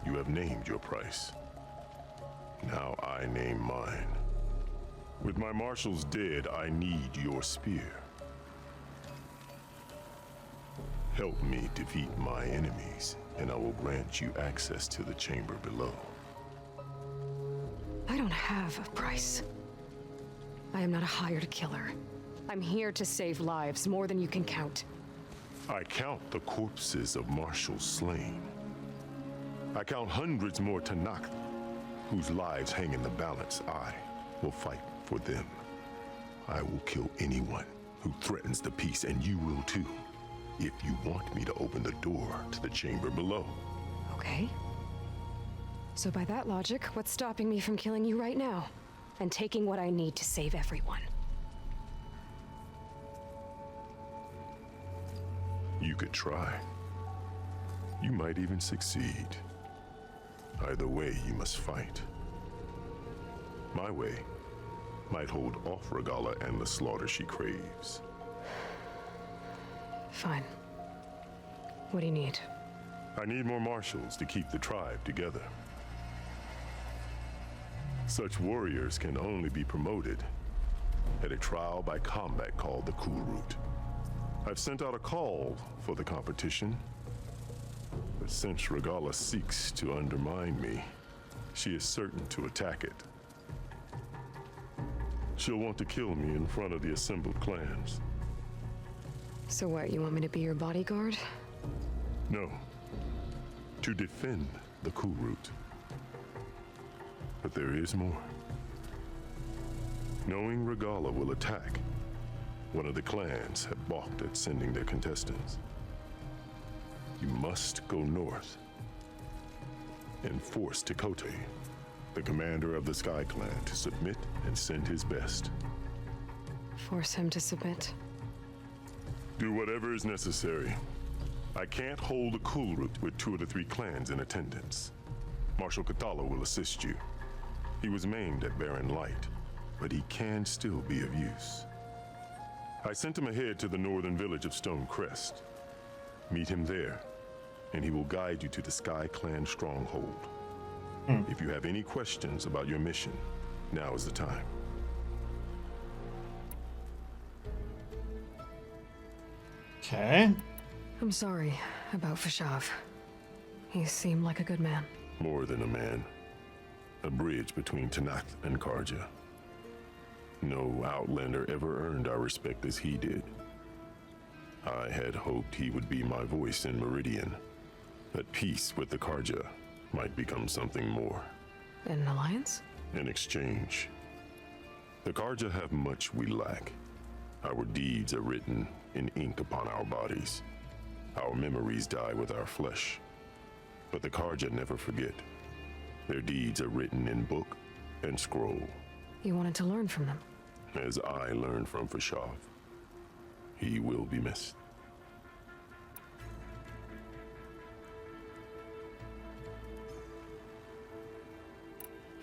You have named your price. Now I name mine. With my marshals dead, I need your spear. Help me defeat my enemies, and I will grant you access to the chamber below. I don't have a price. I am not a hired killer. I'm here to save lives, more than you can count. I count the corpses of marshals slain. I count hundreds more Tanakh, whose lives hang in the balance. I will fight for them. I will kill anyone who threatens the peace, and you will too, if you want me to open the door to the chamber below. Okay. So by that logic, what's stopping me from killing you right now? And taking what I need to save everyone? You could try. You might even succeed. Either way, you must fight. My way might hold off Regalla and the slaughter she craves. Fine. What do you need? I need more marshals to keep the tribe together. Such warriors can only be promoted at a trial by combat called the Cool Route. I've sent out a call for the competition, but since Regalla seeks to undermine me, she is certain to attack it. She'll want to kill me in front of the assembled clans. So what, you want me to be your bodyguard? No, to defend the Cool Route. But there is more. Knowing Regalla will attack, One of the clans have balked at sending their contestants. You must go north and force Tekote, the commander of the Sky Clan, to submit and send his best. Force him to submit. Do whatever is necessary. I can't hold a cool route with 2 of the 3 clans in attendance. Marshal Kathala will assist you. He was maimed at Barren Light, but he can still be of use. I sent him ahead to the northern village of Stone Crest. Meet him there, and he will guide you to the Sky Clan stronghold. If you have any questions about your mission, now is the time. Okay. I'm sorry about Fashav. He seemed like a good man. More than a man. A bridge between Tanakh and Karja. No Outlander ever earned our respect as he did. I had hoped he would be my voice in Meridian, that peace with the Karja might become something more. An alliance? In exchange. The Karja have much we lack. Our deeds are written in ink upon our bodies. Our memories die with our flesh. But the Karja never forget. Their deeds are written in book and scroll. You wanted to learn from them? As I learned from Fashav. He will be missed.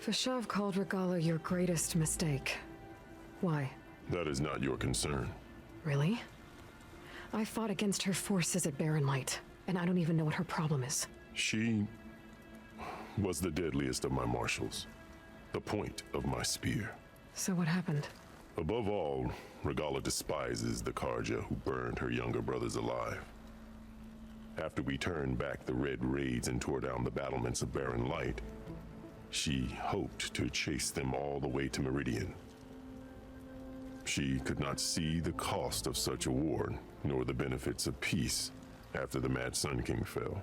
Fashav called Regala your greatest mistake. Why? That is not your concern. Really? I fought against her forces at Barren Light, and I don't even know what her problem is. She was the deadliest of my marshals. The point of my spear. So what happened? Above all, Regala despises the Karja who burned her younger brothers alive. After we turned back the Red Raids and tore down the battlements of Barren Light, she hoped to chase them all the way to Meridian. She could not see the cost of such a war, nor the benefits of peace after the Mad Sun King fell.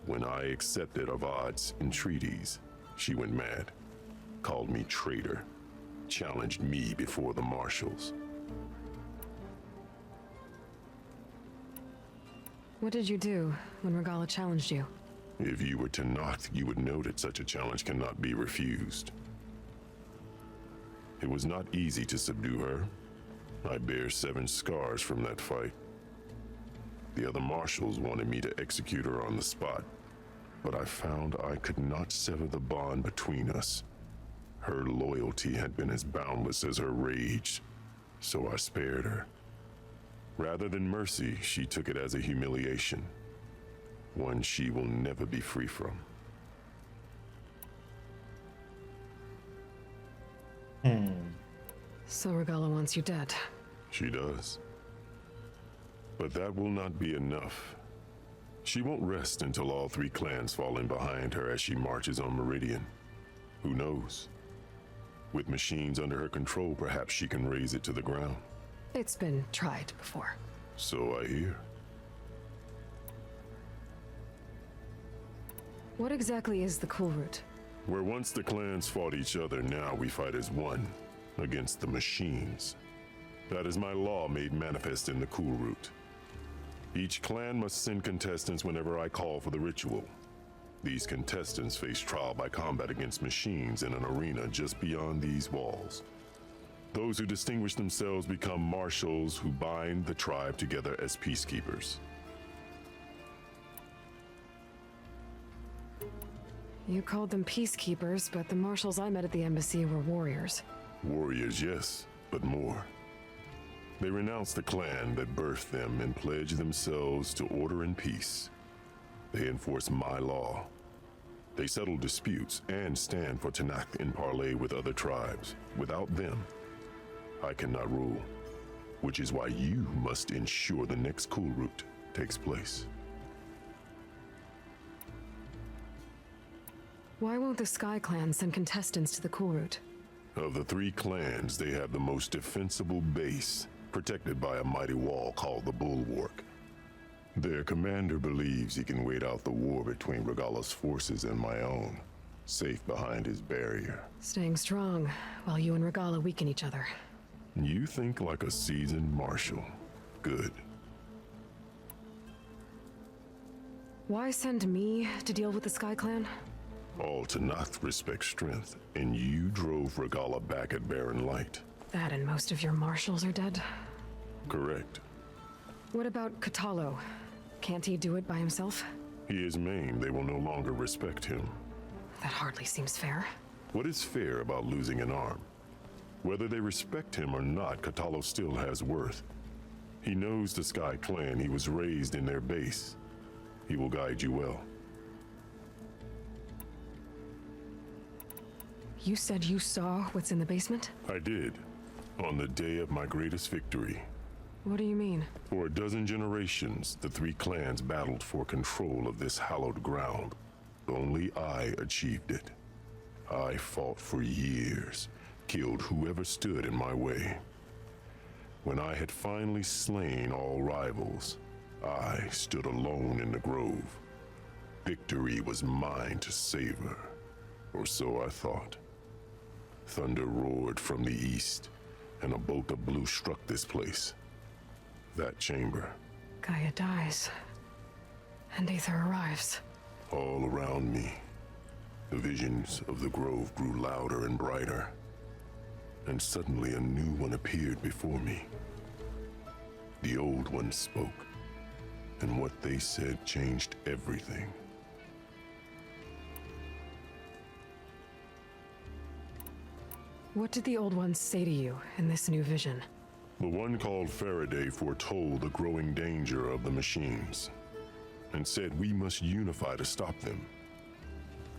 When I accepted Avad's entreaties, she went mad, called me traitor, challenged me before the marshals. What did you do when Regala challenged you? If you were Tanakh, you would know that such a challenge cannot be refused. It was not easy to subdue her. I bear 7 scars from that fight. The other marshals wanted me to execute her on the spot, but I found I could not sever the bond between us. Her loyalty had been as boundless as her rage, so I spared her. Rather than mercy, she took it as a humiliation, one she will never be free from. So Regala wants you dead. She does. But that will not be enough. She won't rest until all 3 clans fall in behind her as she marches on Meridian. Who knows? With machines under her control, perhaps she can raze it to the ground. It's been tried before. So I hear. What exactly is the Cool Route? Where once the clans fought each other, now we fight as one, against the machines. That is my law made manifest in the Cool Route. Each clan must send contestants whenever I call for the ritual. These contestants face trial by combat against machines in an arena just beyond these walls. Those who distinguish themselves become marshals who bind the tribe together as peacekeepers. You called them peacekeepers, but the marshals I met at the embassy were warriors. Warriors, yes, but more. They renounce the clan that birthed them and pledge themselves to order and peace. They enforce my law. They settle disputes and stand for Tanakh in parley with other tribes. Without them, I cannot rule, which is why you must ensure the next Cool Route takes place. Why won't the Sky Clan send contestants to the Cool Route? Of the 3 clans, they have the most defensible base, protected by a mighty wall called the Bulwark. Their commander believes he can wait out the war between Regala's forces and my own, safe behind his barrier. Staying strong, while you and Regala weaken each other. You think like a seasoned marshal. Good. Why send me to deal with the Sky Clan? All Tanath respect strength, and you drove Regala back at Barren Light. That and most of your marshals are dead. Correct. What about Katalo? Can't he do it by himself? He is maimed. They will no longer respect him. That hardly seems fair. What is fair about losing an arm? Whether they respect him or not, Katalo still has worth. He knows the Sky Clan. He was raised in their base. He will guide you well. You said you saw what's in the basement? I did, on the day of my greatest victory. What do you mean? For a dozen generations, the three clans battled for control of this hallowed ground. Only I achieved it. I fought for years, killed whoever stood in my way. When I had finally slain all rivals, I stood alone in the grove. Victory was mine to savor, or so I thought. Thunder roared from the east, and a bolt of blue struck this place. That chamber. Gaia dies, and Aether arrives. All around me, the visions of the grove grew louder and brighter, and suddenly a new one appeared before me. The old one spoke, and what they said changed everything. What did the old ones say to you in this new vision? The one called Faraday foretold the growing danger of the machines, and said we must unify to stop them.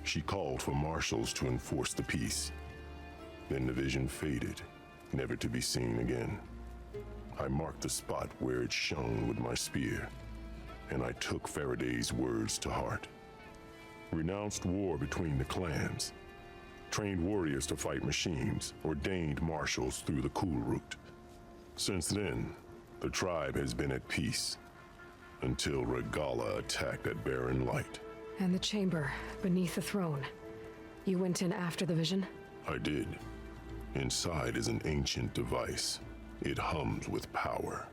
She called for marshals to enforce the peace. Then the vision faded, never to be seen again. I marked the spot where it shone with my spear, and I took Faraday's words to heart. Renounced war between the clans, trained warriors to fight machines, ordained marshals through the cool route. Since then, the tribe has been at peace, until Regala attacked at Barren Light. And the chamber beneath the throne. You went in after the vision? I did. Inside is an ancient device. It hums with power.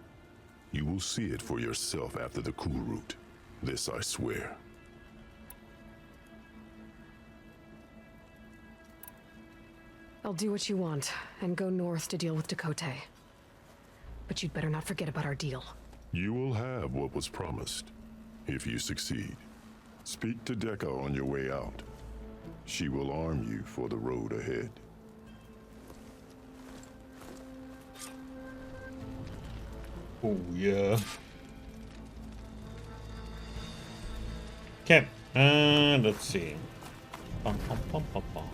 You will see it for yourself after the cool route. This I swear. I'll do what you want, and go north to deal with Dakota. But you'd better not forget about our deal. You will have what was promised, if you succeed. Speak to Decca on your way out. She will arm you for the road ahead. Oh, yeah. Okay, let's see. Bum, bum, bum, bum, bum.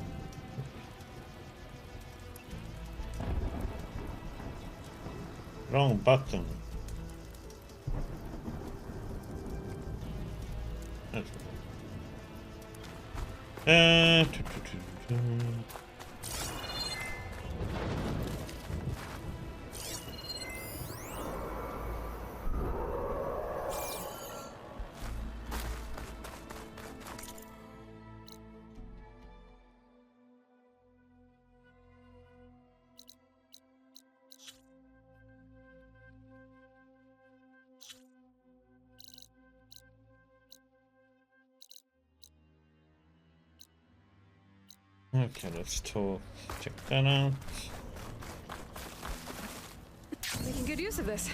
Wrong button. That's okay, let's talk. Check that out. Making good use of this.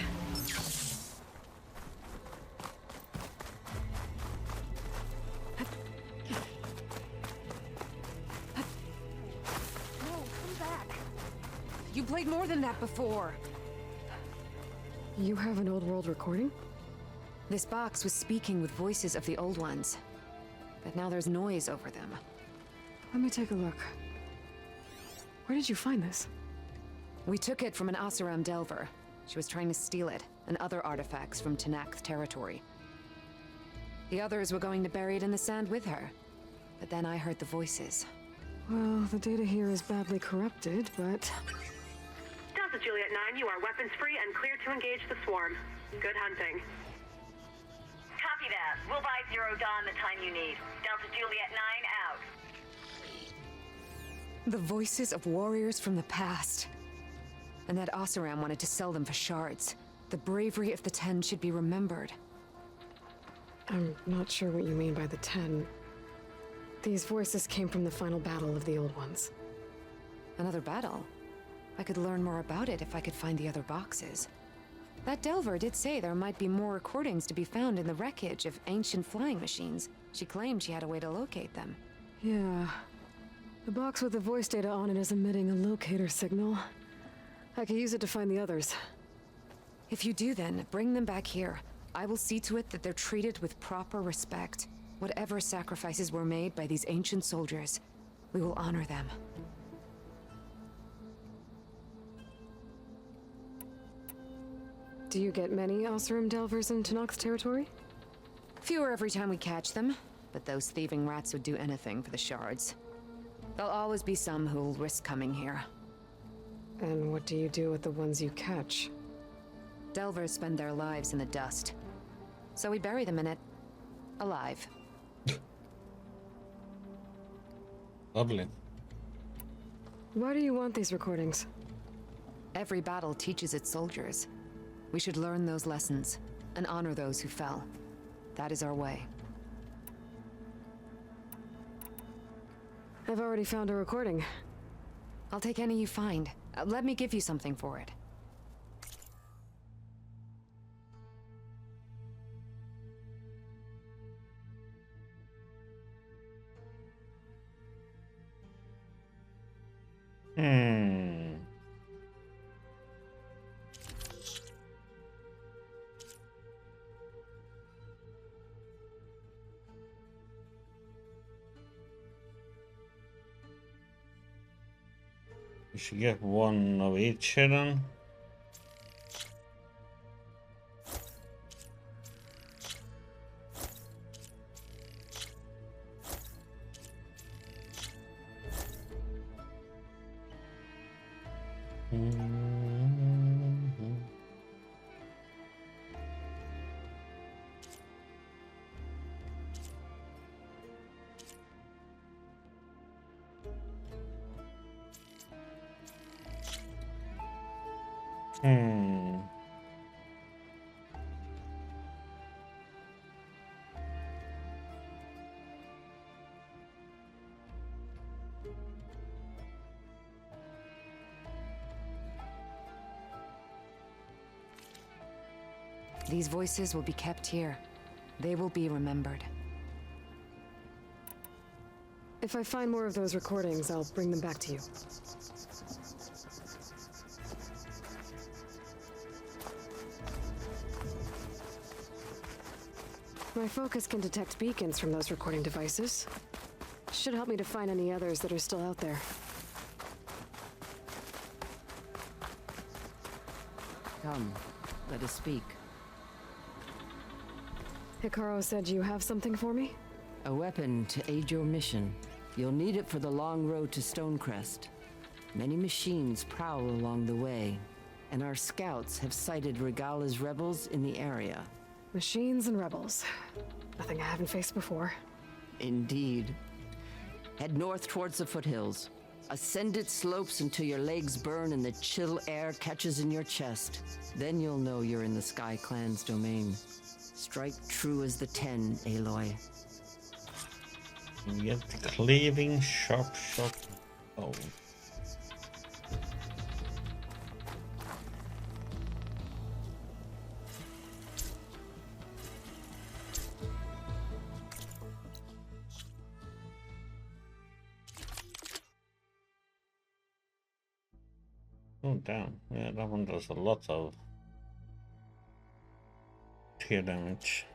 No, come back. You played more than that before. You have an old world recording? This box was speaking with voices of the old ones, but now there's noise over them. Let me take a look. Where did you find this? We took it from an Oseram Delver. She was trying to steal it, and other artifacts from Tenakth territory. The others were going to bury it in the sand with her, but then I heard the voices. Well, the data here is badly corrupted, but... Delta Juliet 9, you are weapons free and clear to engage the swarm. Good hunting. Copy that. We'll buy Zero Dawn the time you need. Delta Juliet 9 out. The voices of warriors from the past. And that Oseram wanted to sell them for shards. The bravery of the 10 should be remembered. I'm not sure what you mean by the 10. These voices came from the final battle of the Old Ones. Another battle? I could learn more about it if I could find the other boxes. That Delver did say there might be more recordings to be found in the wreckage of ancient flying machines. She claimed she had a way to locate them. Yeah. The box with the voice data on it is emitting a locator signal. I could use it to find the others. If you do then, bring them back here. I will see to it that they're treated with proper respect. Whatever sacrifices were made by these ancient soldiers, we will honor them. Do you get many Oseram Delvers in Tenakth's territory? Fewer every time we catch them, but those thieving rats would do anything for the shards. There'll always be some who'll risk coming here. And what do you do with the ones you catch? Delvers spend their lives in the dust. So we bury them in it. Alive. Lovely. Why do you want these recordings? Every battle teaches its soldiers. We should learn those lessons and honor those who fell. That is our way. I've already found a recording. I'll take any you find. Let me give you something for it. You should get one of each hidden. These voices will be kept here. They will be remembered. If I find more of those recordings, I'll bring them back to you. My focus can detect beacons from those recording devices. Should help me to find any others that are still out there. Come, let us speak. Hikaru said you have something for me? A weapon to aid your mission. You'll need it for the long road to Stonecrest. Many machines prowl along the way, and our scouts have sighted Regala's rebels in the area. Machines and rebels. Nothing I haven't faced before. Indeed. Head north towards the foothills. Ascend its slopes until your legs burn and the chill air catches in your chest. Then you'll know you're in the Sky Clan's domain. Strike true as the 10, Aloy. You get the cleaving sharp shot. Oh. Oh damn, yeah, that one does a lot of tear damage.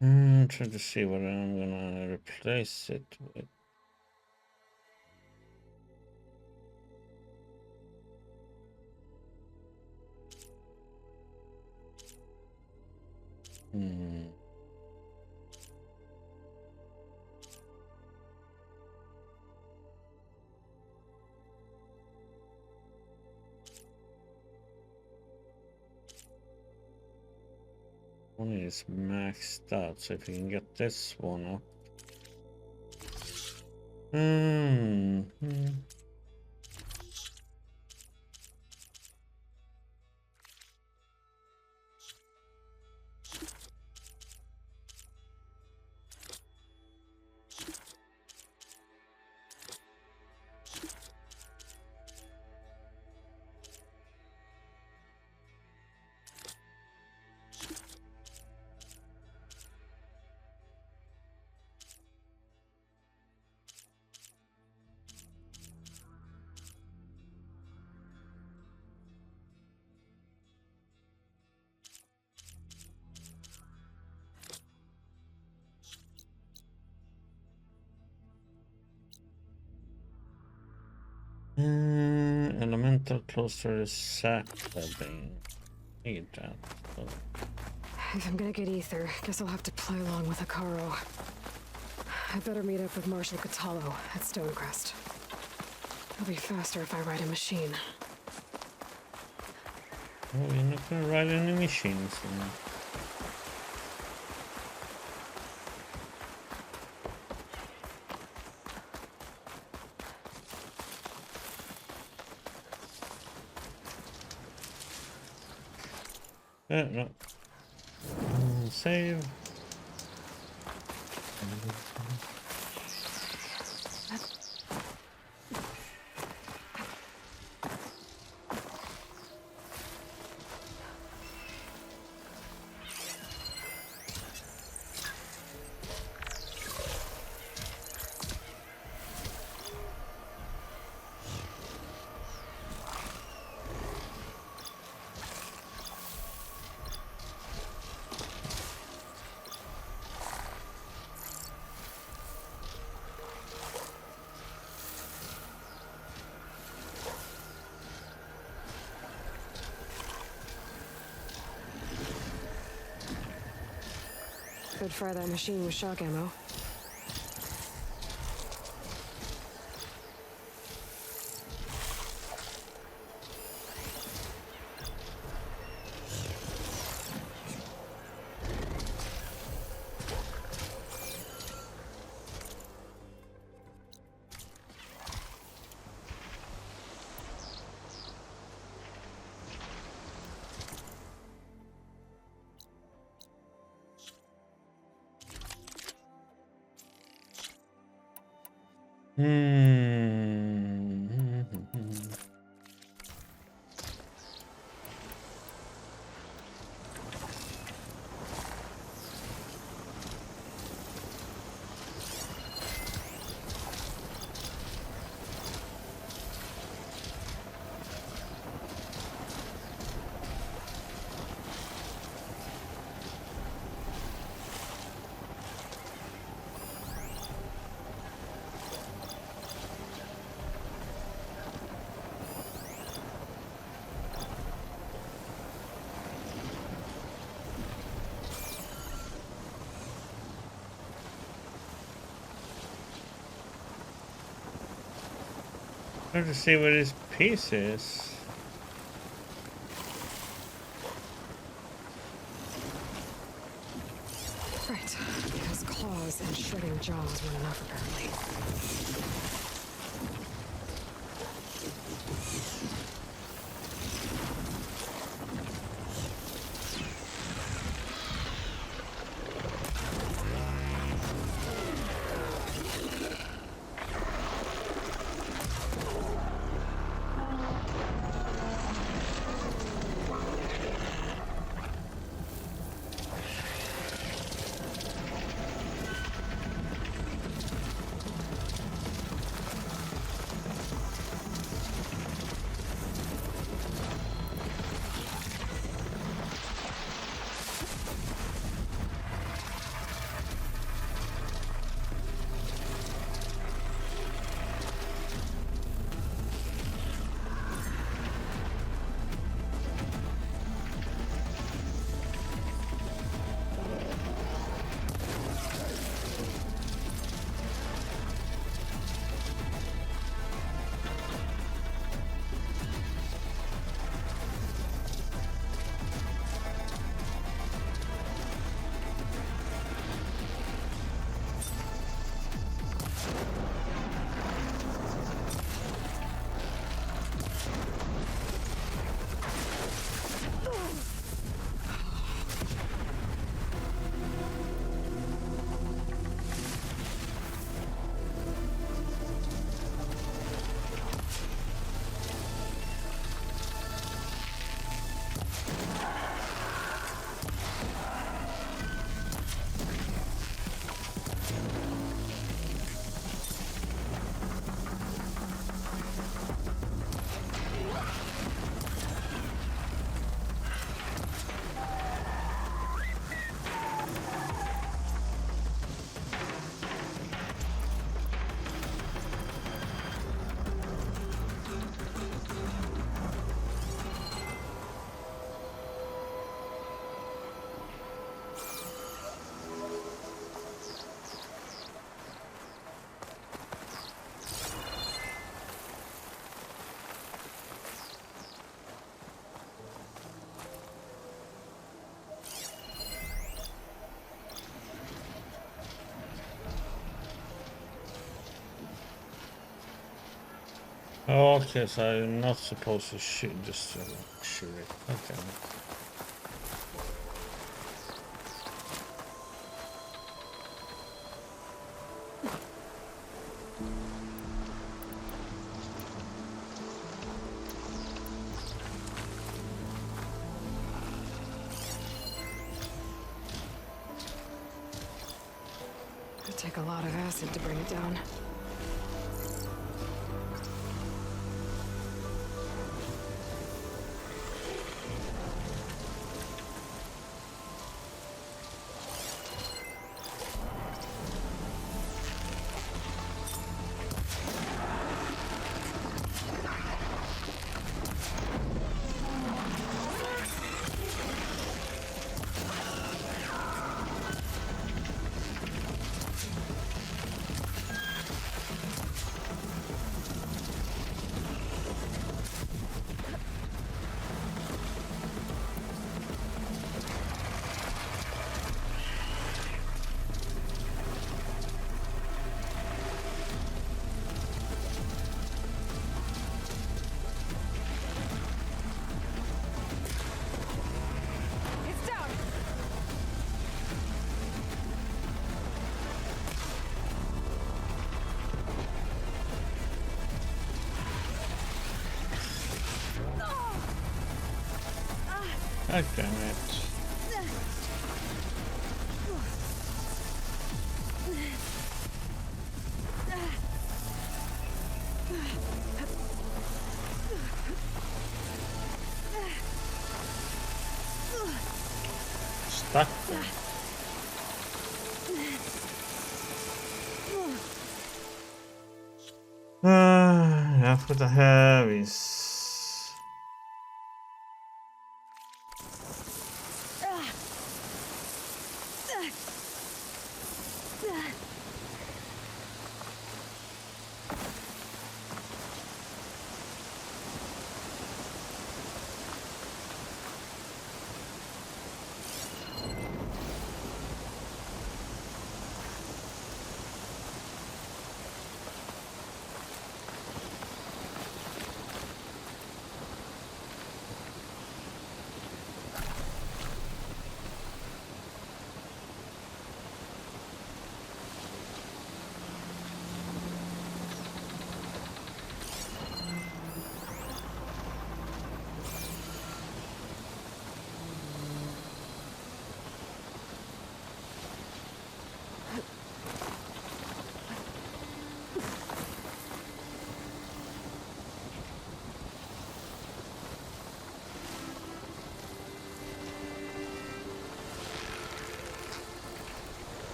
I'm trying to see what I'm gonna replace it with. One is maxed out, so if you can get this one up. Elemental close to the sack webbing. Need that. So. If I'm gonna get ether, guess I'll have to play along with Akaro. I better meet up with Marshal Catallo at Stonecrest. It'll be faster if I ride a machine. Oh, you're not gonna ride any machines then. No. Save. Could fry that machine with shock ammo. Trying to see what his piece is. Right. His claws and shredding jaws weren't enough, apparently. Okay, so I'm not supposed to shoot, just shoot it. Okay. It'd take a lot of acid to bring it down. God damn it. Stuck. Enough with the heavies.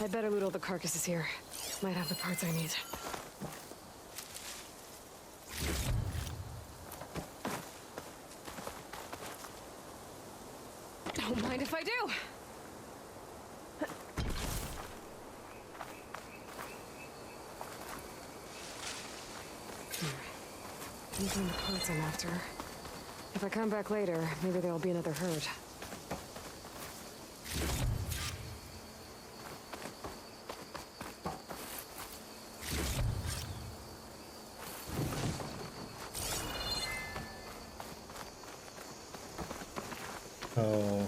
I'd better loot all the carcasses here. Might have the parts I need. Don't mind if I do. These are the parts I'm after. If I come back later, maybe there'll be another herd. Oh,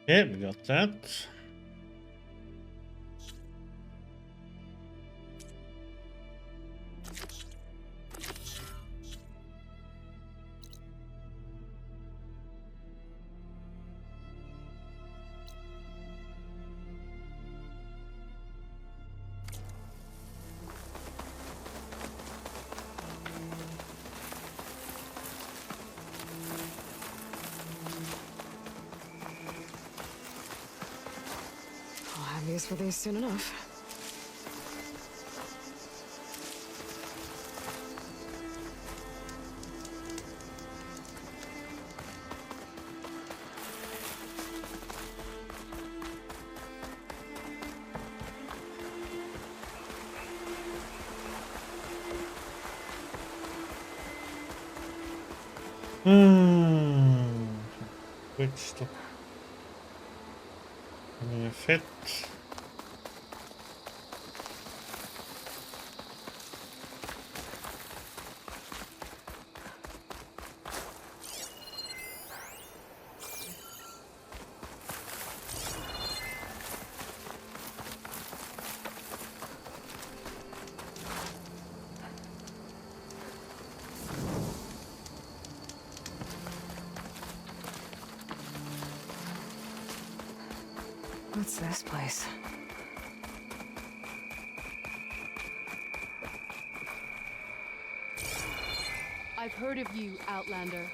okay, we got that. I'll have use for these soon enough. Which to fit. What's this place? I've heard of you, Outlander.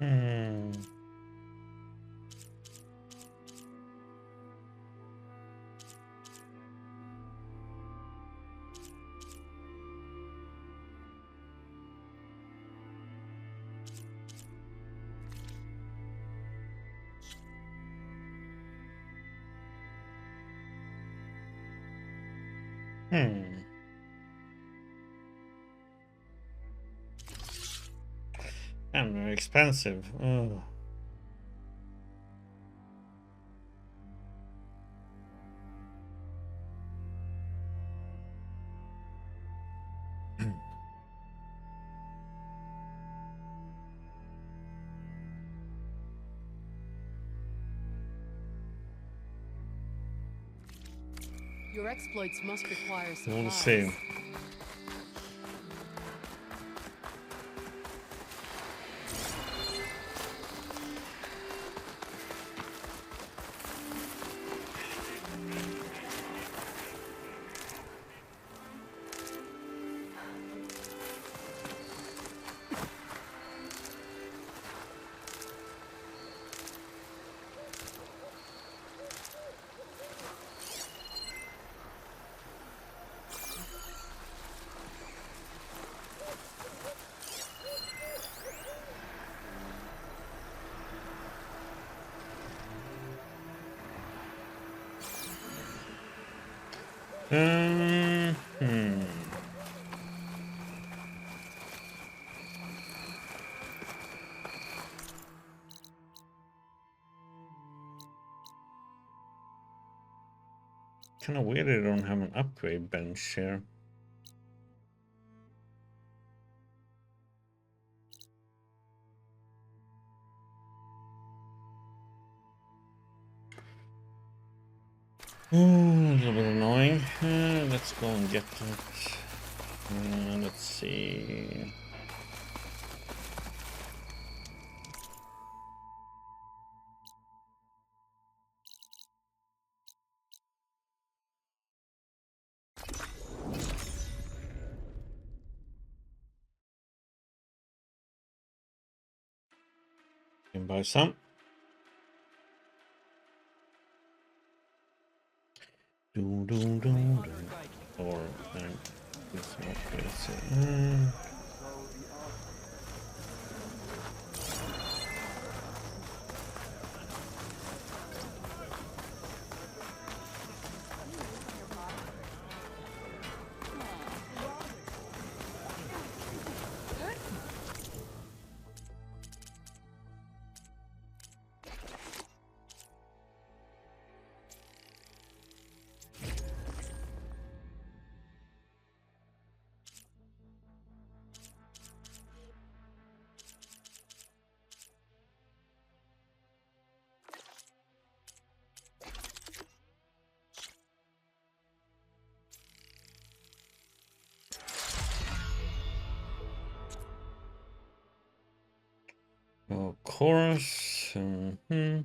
Hmm. Hmm. And they're expensive. Oh. Your exploits must require supplies. We'll see. Hmm. Kind of weird they don't have an upgrade bench here. A little bit annoying. Let's go and get that. Let's see. Can buy some. Or this upgrades. Oh, chorus. Hmm. Hmm.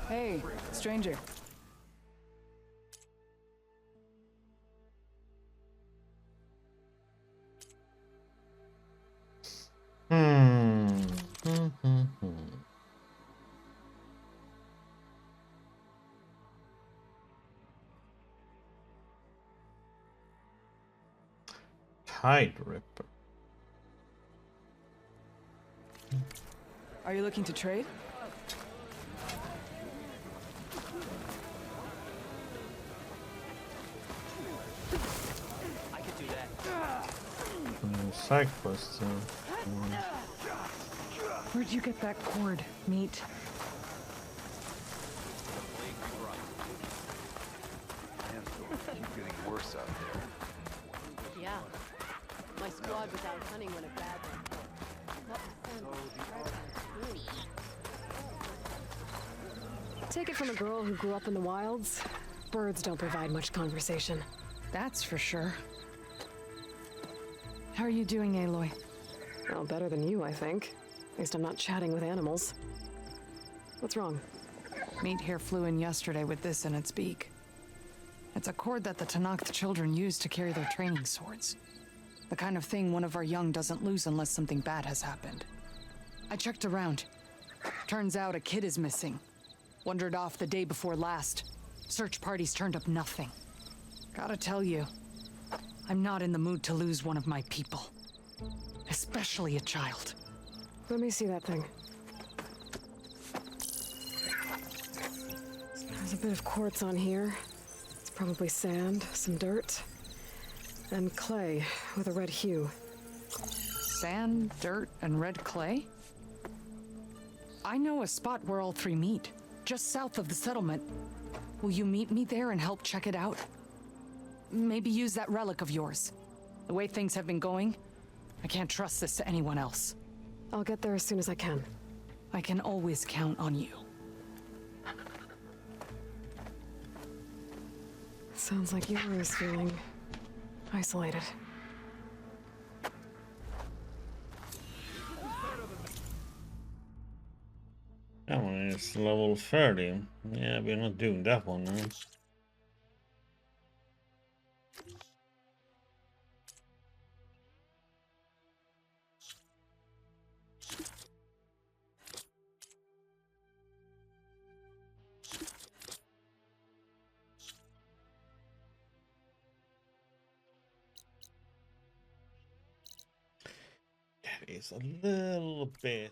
Hey, stranger. Tide Ripper. Are you looking to trade? I could do that. Side quest. Where'd you get that cord, meat? Keep getting worse out there. Yeah. My squad was out hunting when a bad one hit. Take it from a girl who grew up in the wilds. Birds don't provide much conversation. That's for sure. How are you doing, Aloy? Well, better than you, I think. At least I'm not chatting with animals. What's wrong? Meat here flew in yesterday with this in its beak. It's a cord that the Tanakh children use to carry their training swords. The kind of thing one of our young doesn't lose unless something bad has happened. I checked around. Turns out a kid is missing. Wandered off the day before last. Search parties turned up nothing. Gotta tell you, I'm not in the mood to lose one of my people. Especially a child. Let me see that thing. There's a bit of quartz on here. It's probably sand, some dirt, and clay with a red hue. Sand, dirt, and red clay? I know a spot where all three meet, just south of the settlement. Will you meet me there and help check it out? Maybe use that relic of yours. The way things have been going, I can't trust this to anyone else. I'll get there as soon as I can. I can always count on you. Sounds like Yara is feeling isolated. That one is level 30. Yeah, we're not doing that one now. That is a little bit